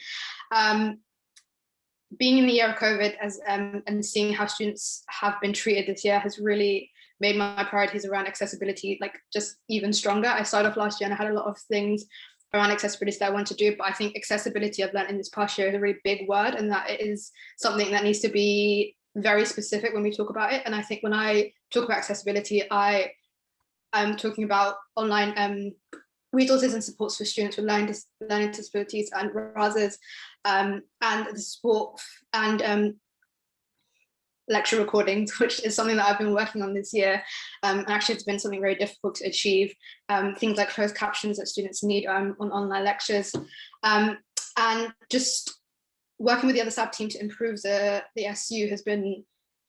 Being in the year of COVID and seeing how students have been treated this year has really made my priorities around accessibility like just even stronger. I started off last year and I had a lot of things around accessibility that I want to do, but I think accessibility I've learned in this past year is a really big word, and that it is something that needs to be very specific when we talk about it. And I think when I talk about accessibility, I am talking about online resources and supports for students with learning disabilities and RASs, and the support and lecture recordings, which is something that I've been working on this year. And actually it's been something very difficult to achieve. Things like closed captions that students need on online lectures. And just working with the other sub team to improve the SU has been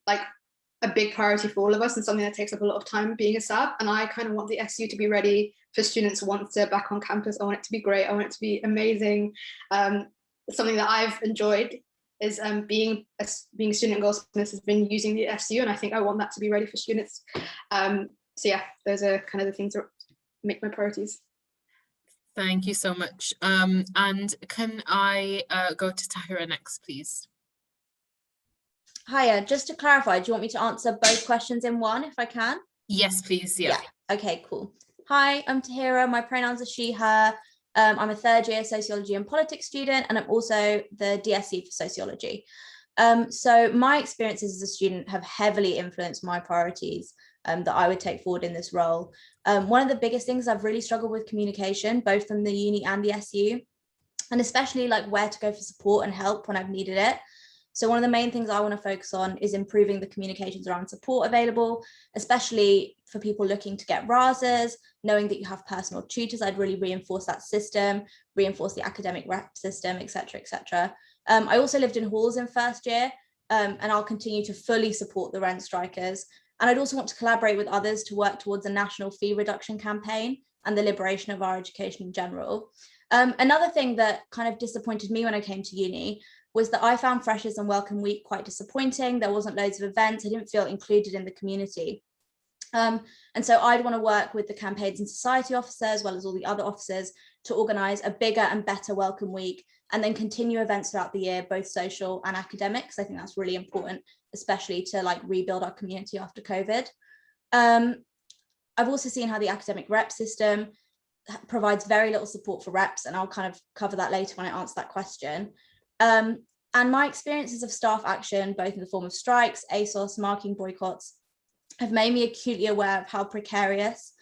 like a big priority for all of us, and something that takes up a lot of time being a sub. And I kind of want the SU to be ready for students once they're back on campus. I want it to be great. I want it to be amazing. Something that I've enjoyed is being a student at Goldsmiths has been using the SU, and I think I want that to be ready for students. So yeah, those are kind of the things that make my priorities. Thank you so much. And can I go to Tahira next, please? Hiya, just to clarify, do you want me to answer both questions in one if I can? Yes, please. Yeah. Okay, cool. Hi, I'm Tahira. My pronouns are she, her. I'm a third year sociology and politics student, and I'm also the DSE for sociology. So my experiences as a student have heavily influenced my priorities that I would take forward in this role. One of the biggest things I've really struggled with communication, both from the uni and the SU, and especially like where to go for support and help when I've needed it. So one of the main things I want to focus on is improving the communications around support available, especially for people looking to get RASs, knowing that you have personal tutors. I'd really reinforce that system, reinforce the academic rep system, etc., etc. I also lived in halls in first year, and I'll continue to fully support the rent strikers. And I'd also want to collaborate with others to work towards a national fee reduction campaign and the liberation of our education in general. Another thing that kind of disappointed me when I came to uni was that I found Freshers and Welcome Week quite disappointing. There wasn't loads of events. I didn't feel included in the community. And so I'd want to work with the campaigns and society officer, as well as all the other officers, to organise a bigger and better Welcome Week, and then continue events throughout the year, both social and academics. I think that's really important, especially to like rebuild our community after COVID. I've also seen how the academic rep system provides very little support for reps, and I'll kind of cover that later when I answer that question. And my experiences of staff action, both in the form of strikes, ASOS, marking boycotts, have made me acutely aware of how precarious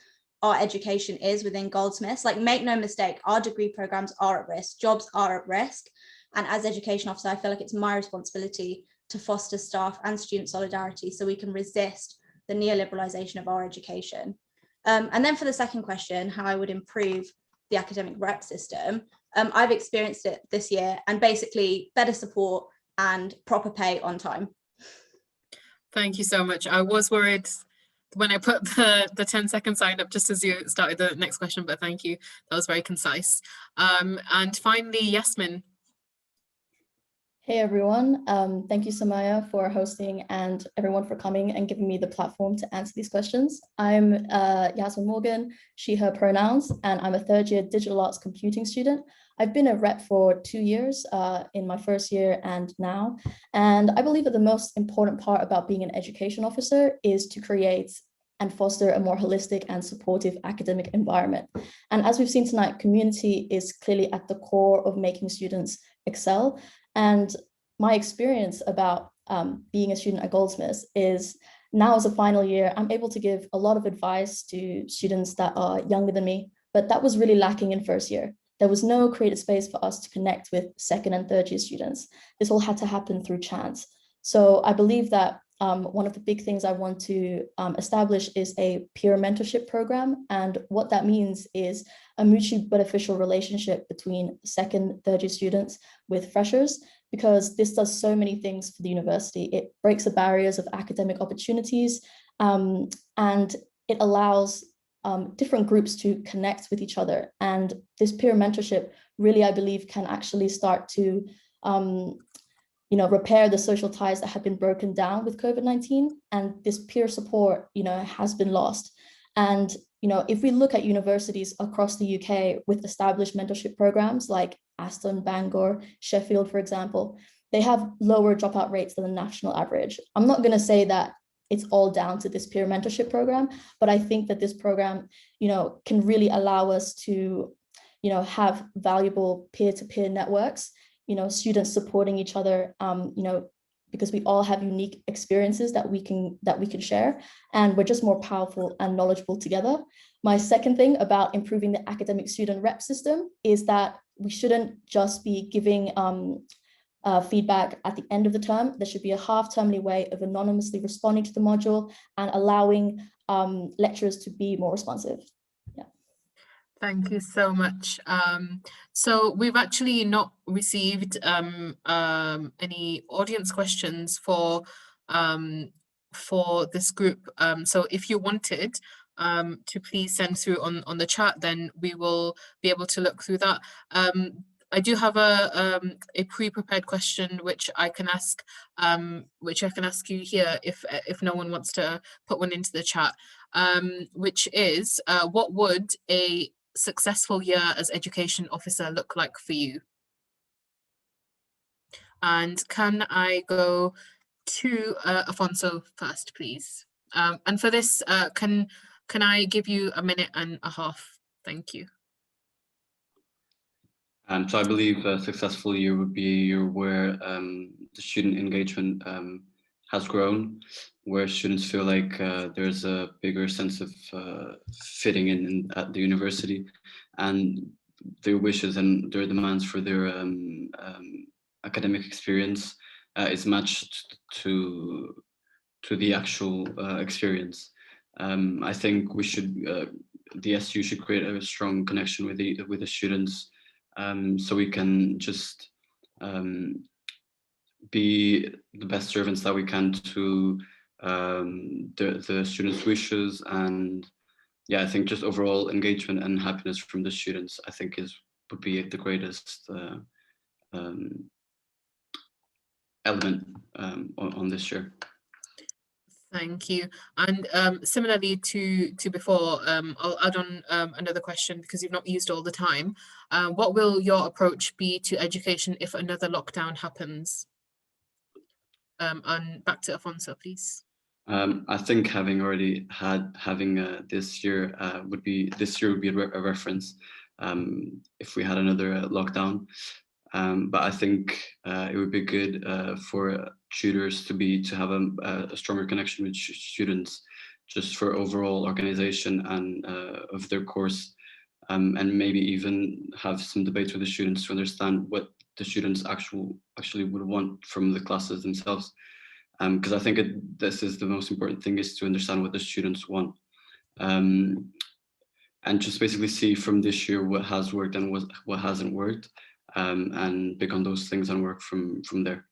our education is within Goldsmiths. Like, make no mistake, our degree programs are at risk, jobs are at risk. And as education officer, I feel like it's my responsibility to foster staff and student solidarity so we can resist the neoliberalization of our education. And then for the second question, how I would improve the academic rep system, I've experienced it this year, and basically better support and proper pay on time. Thank you so much. I was worried when I put the 10-second sign up just as you started the next question, but thank you. That was very concise. And finally, Yasmin. Hey everyone, thank you Samaya for hosting and everyone for coming and giving me the platform to answer these questions. I'm Yasmin Morgan, she, her pronouns, and I'm a third year digital arts computing student. I've been a rep for 2 years in my first year and now, and I believe that the most important part about being an education officer is to create and foster a more holistic and supportive academic environment. And as we've seen tonight, community is clearly at the core of making students excel. And my experience about being a student at Goldsmiths is now as a final year, I'm able to give a lot of advice to students that are younger than me, but that was really lacking in first year. There was no created space for us to connect with second and third year students. This all had to happen through chance. So I believe that one of the big things I want to establish is a peer mentorship program. And what that means is a mutually beneficial relationship between second, third year students with freshers, because this does so many things for the university. It breaks the barriers of academic opportunities, and it allows different groups to connect with each other. And this peer mentorship really, I believe, can actually start to repair the social ties that have been broken down with COVID-19, and this peer support, has been lost. And, if we look at universities across the UK with established mentorship programs like Aston, Bangor, Sheffield, for example, they have lower dropout rates than the national average. I'm not going to say that it's all down to this peer mentorship program, but I think that this program, can really allow us to, have valuable peer-to-peer networks, students supporting each other, because we all have unique experiences that we can share, and we're just more powerful and knowledgeable together. My second thing about improving the academic student rep system is that we shouldn't just be giving feedback at the end of the term. There should be a half-termly way of anonymously responding to the module and allowing lecturers to be more responsive. Thank you so much. So we've actually not received any audience questions for this group. So if you wanted to please send through on the chat, then we will be able to look through that. I do have a pre-prepared question which I can ask you here if no one wants to put one into the chat, which is what would a successful year as education officer look like for you? And can I go to Afonso first, please? And for this, can I give you 1.5 minutes? Thank you. So I believe a successful year would be a year where the student engagement has grown, where students feel like there's a bigger sense of fitting in at the university, and their wishes and their demands for their academic experience is matched to the actual experience. I think we should, the SU should create a strong connection with the students, so we can just be the best servants that we can to the students' wishes. And yeah, I think just overall engagement and happiness from the students, I think would be the greatest element on this year. Thank you. And similarly to before, I'll add on another question because you've not used all the time. What will your approach be to education if another lockdown happens? And back to Afonso, please. I think having this year would be a reference if we had another lockdown. But I think it would be good for tutors to have a stronger connection with students, just for overall organization and of their course, and maybe even have some debates with the students to understand what the students actually would want from the classes themselves. Because I think this is the most important thing, is to understand what the students want, and just basically see from this year what has worked and what hasn't worked. And pick on those things and work from there.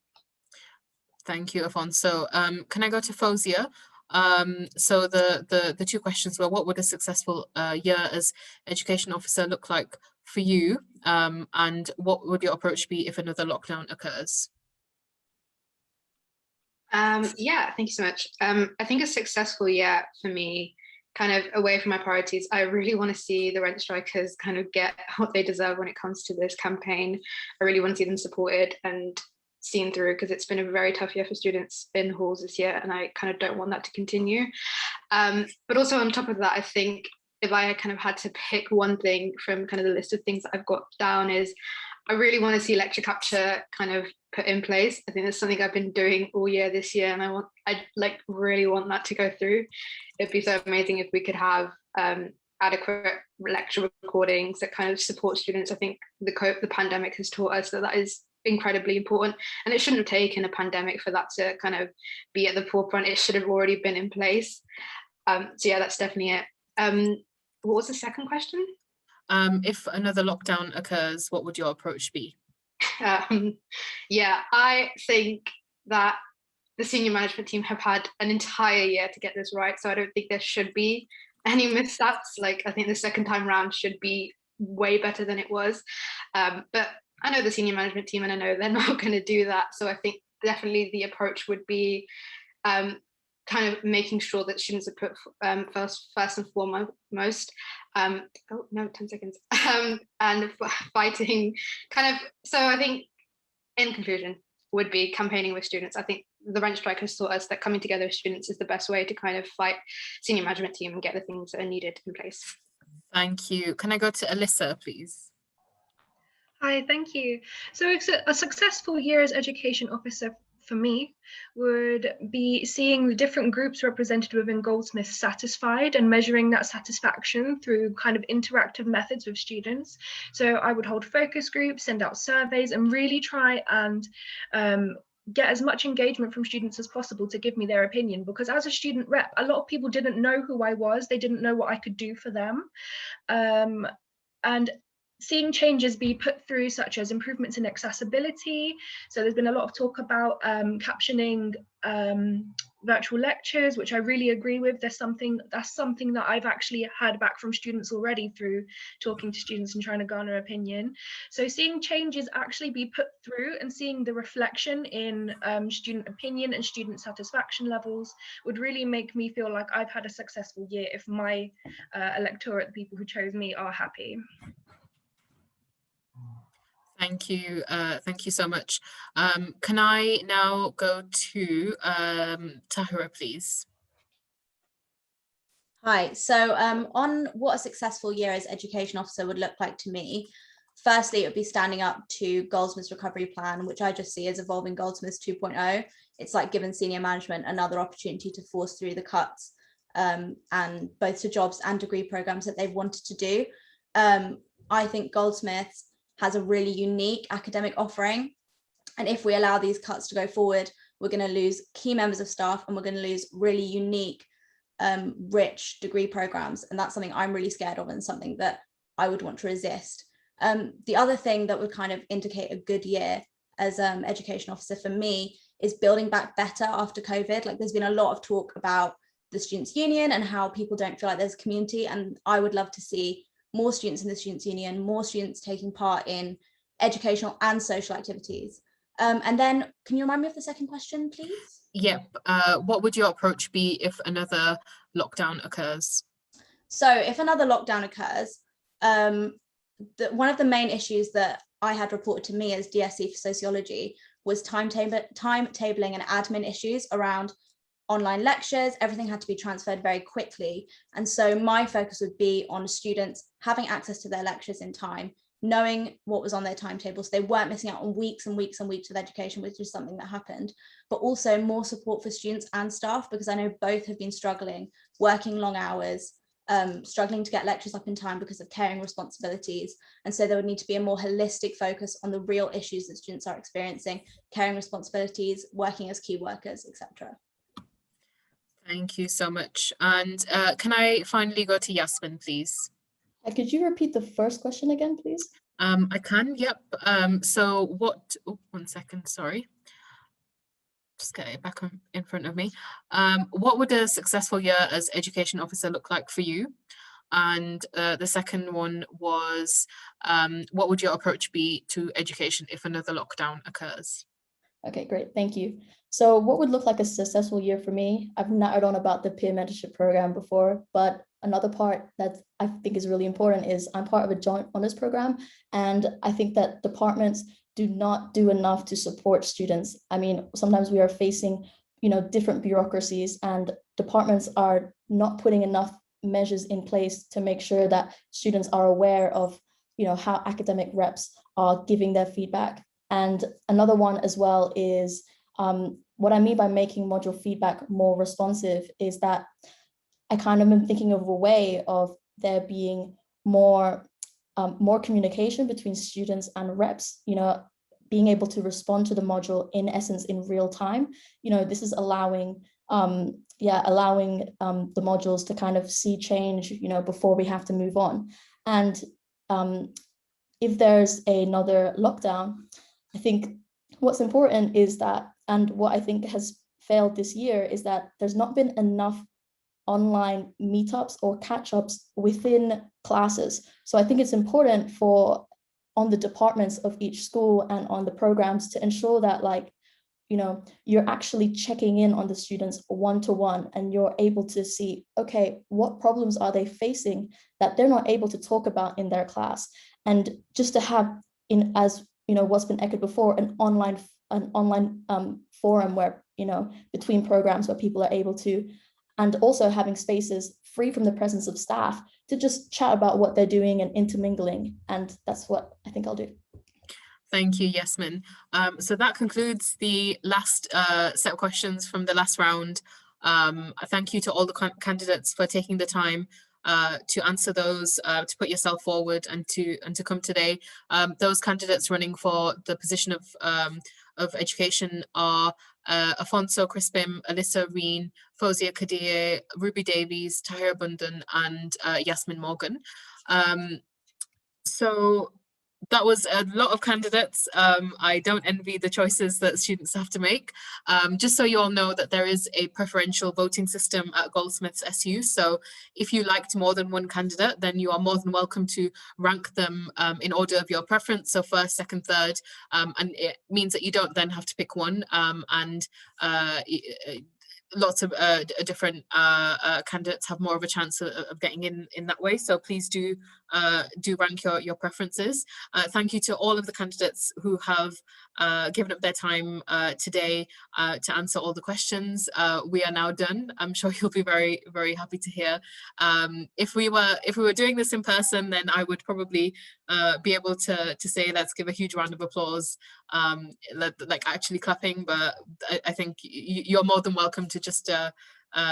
Thank you, Afonso. Can I go to Fawzia? So the two questions were, what would a successful year as education officer look like for you? And what would your approach be if another lockdown occurs? Yeah, thank you so much. I think a successful year for me, kind of away from my priorities, I really want to see the rent strikers kind of get what they deserve when it comes to this campaign. I really want to see them supported and seen through, because it's been a very tough year for students in halls this year, and I kind of don't want that to continue. But also on top of that, I think if I kind of had to pick one thing from kind of the list of things that I've got down, is I really want to see lecture capture kind of put in place. I think that's something I've been doing all year this year, and I really want that to go through. It'd be so amazing if we could have adequate lecture recordings that kind of support students. I think the pandemic has taught us that is incredibly important, and it shouldn't have taken a pandemic for that to kind of be at the forefront. It should have already been in place. So yeah, that's definitely it. What was the second question? If another lockdown occurs, what would your approach be? Yeah, I think that the senior management team have had an entire year to get this right, so I don't think there should be any missteps. Like, I think the second time round should be way better than it was. But I know the senior management team, and I know they're not going to do that. So I think definitely the approach would be kind of making sure that students are put first and foremost. Oh no, 10 seconds. And fighting kind of. So I think, in conclusion, would be campaigning with students. I think the rent strikers taught us that coming together with students is the best way to kind of fight senior management team and get the things that are needed in place. Thank you. Can I go to Alyssa, please? Hi, thank you. So a successful year as education officer for me would be seeing the different groups represented within Goldsmith satisfied and measuring that satisfaction through kind of interactive methods with students. So I would hold focus groups, send out surveys, and really try and get as much engagement from students as possible to give me their opinion, because as a student rep, a lot of people didn't know who I was, they didn't know what I could do for them. And seeing changes be put through, such as improvements in accessibility. So there's been a lot of talk about captioning virtual lectures, which I really agree with. That's something that I've actually heard back from students already through talking to students and trying to garner opinion. So seeing changes actually be put through and seeing the reflection in student opinion and student satisfaction levels would really make me feel like I've had a successful year if my electorate, the people who chose me, are happy. Thank you so much. Can I now go to Tahira, please? Hi, so on what a successful year as education officer would look like to me, firstly, it would be standing up to Goldsmith's recovery plan, which I just see as evolving Goldsmith's 2.0. It's like giving senior management another opportunity to force through the cuts and both to jobs and degree programs that they've wanted to do. I think Goldsmiths has a really unique academic offering. And if we allow these cuts to go forward, we're going to lose key members of staff and we're going to lose really unique, rich degree programs. And that's something I'm really scared of and something that I would want to resist. The other thing that would kind of indicate a good year as education officer for me is building back better after COVID. Like there's been a lot of talk about the Students' Union and how people don't feel like there's a community. And I would love to see more students in the Students' Union, more students taking part in educational and social activities. And then can you remind me of the second question, please? Yep. What would your approach be if another lockdown occurs? So if another lockdown occurs, one of the main issues that I had reported to me as DSE for sociology was timetabling and admin issues around online lectures. Everything had to be transferred very quickly. And so my focus would be on students having access to their lectures in time, knowing what was on their timetables. They weren't missing out on weeks and weeks and weeks of education, which is something that happened, but also more support for students and staff, because I know both have been struggling, working long hours, struggling to get lectures up in time because of caring responsibilities. And so there would need to be a more holistic focus on the real issues that students are experiencing, caring responsibilities, working as key workers, etc. Thank you so much. And can I finally go to Yasmin, please? Could you repeat the first question again, please? I can, yep. So what, one second, sorry. Just get it back in front of me. What would a successful year as education officer look like for you? And the second one was, what would your approach be to education if another lockdown occurs? Okay, great, thank you. So what would look like a successful year for me? I've nattered on about the peer mentorship program before, but another part that I think is really important is I'm part of a joint honors program. And I think that departments do not do enough to support students. I mean, sometimes we are facing, different bureaucracies, and departments are not putting enough measures in place to make sure that students are aware of, how academic reps are giving their feedback. And another one as well is what I mean by making module feedback more responsive is that I kind of am thinking of a way of there being more communication between students and reps, being able to respond to the module in essence in real time. This is allowing the modules to kind of see change, before we have to move on. And if there's another lockdown, I think what's important is that, and what I think has failed this year is that there's not been enough online meetups or catch-ups within classes. So I think it's important on the departments of each school and on the programs to ensure that you're actually checking in on the students one-to-one, and you're able to see, okay, what problems are they facing that they're not able to talk about in their class, and just to have what's been echoed before, an online forum where between programs where people are able to, and also having spaces free from the presence of staff to just chat about what they're doing and intermingling. And that's what I think I'll do. Thank you, Yasmin. So that concludes the last set of questions from the last round. Thank you to all the candidates for taking the time to answer those, to put yourself forward and to come today. Those candidates running for the position of education are Afonso Crispim, Alyssa Reen, Fozia Kadir, Ruby Davies, Tahir Bundan, and Yasmin Morgan. So that was a lot of candidates. I don't envy the choices that students have to make. Just so you all know that there is a preferential voting system at Goldsmiths SU. So if you liked more than one candidate, then you are more than welcome to rank them in order of your preference. So first, second, third, and it means that you don't then have to pick one. Lots of different candidates have more of a chance of getting in that way. So please do rank your preferences. Thank you to all of the candidates who have given up their time today to answer all the questions. We are now done. I'm sure you'll be very, very happy to hear. If we were doing this in person, then I would probably be able to say let's give a huge round of applause, like actually clapping. But I think you're more than welcome to just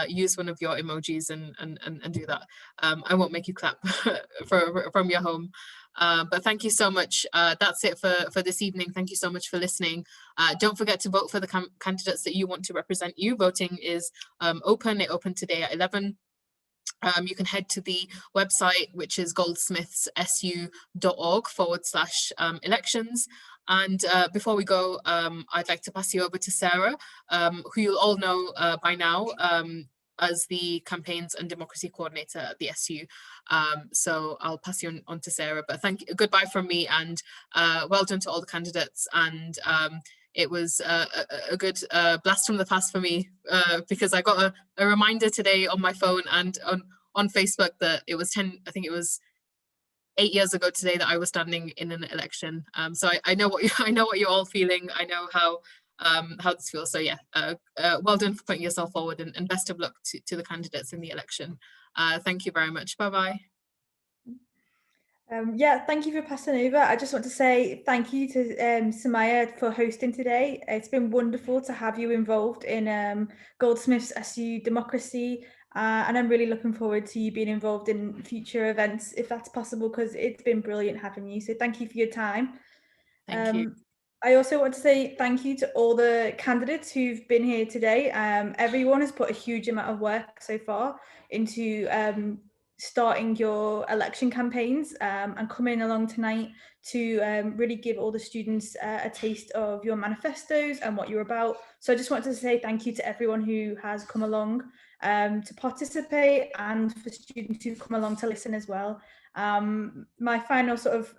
use one of your emojis and do that. I won't make you clap from your home. But thank you so much. That's it for this evening. Thank you so much for listening. Don't forget to vote for the candidates that you want to represent you. Voting is open. It opened today at 11. You can head to the website, which is goldsmithsu.org/elections. And before we go, I'd like to pass you over to Sarah, who you'll all know by now as the Campaigns and Democracy Coordinator at the SU. So I'll pass you on to Sarah, but goodbye from me, and well done to all the candidates. And it was a good blast from the past for me, because I got a reminder today on my phone and on Facebook that it was 8 years ago today that I was standing in an election. So I know what you're all feeling. I know how this feels. So yeah, well done for putting yourself forward, and best of luck to the candidates in the election. Thank you very much. Bye-bye. Yeah, thank you for passing over. I just want to say thank you to Samaya for hosting today. It's been wonderful to have you involved in Goldsmiths SU Democracy, and I'm really looking forward to you being involved in future events if that's possible, because it's been brilliant having you. So thank you for your time. Thank you. I also want to say thank you to all the candidates who've been here today. Everyone has put a huge amount of work so far into starting your election campaigns and coming along tonight to really give all the students a taste of your manifestos and what you're about. So I just wanted to say thank you to everyone who has come along to participate, and for students who've come along to listen as well. My final sort of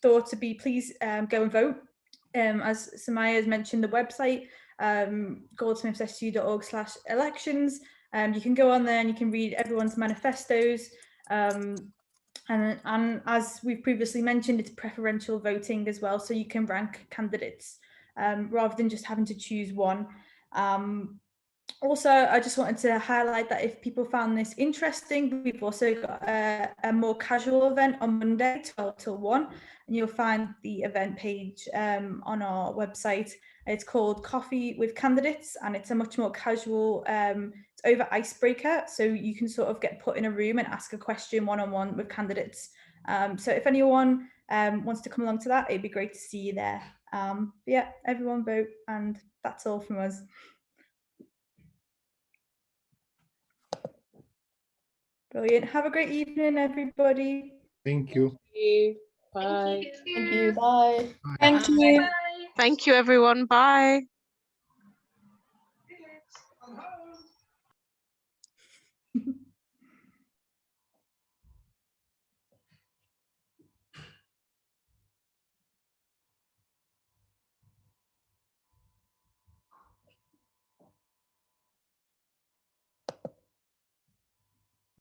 thought to be, please go and vote. As Samaya has mentioned, the website, goldsmithsu.org/elections. You can go on there and you can read everyone's manifestos. And as we've previously mentioned, it's preferential voting as well, so you can rank candidates rather than just having to choose one. Also, I just wanted to highlight that if people found this interesting, we've also got a more casual event on Monday, 12 till 1, and you'll find the event page on our website. It's called Coffee with Candidates, and it's a much more casual, it's over icebreaker, so you can sort of get put in a room and ask a question one-on-one with candidates. So if anyone wants to come along to that, it'd be great to see you there. But yeah, everyone vote, and that's all from us. Brilliant. Have a great evening, everybody. Thank you. Bye. Thank you. Bye. Thank you. Thank you, everyone. Bye.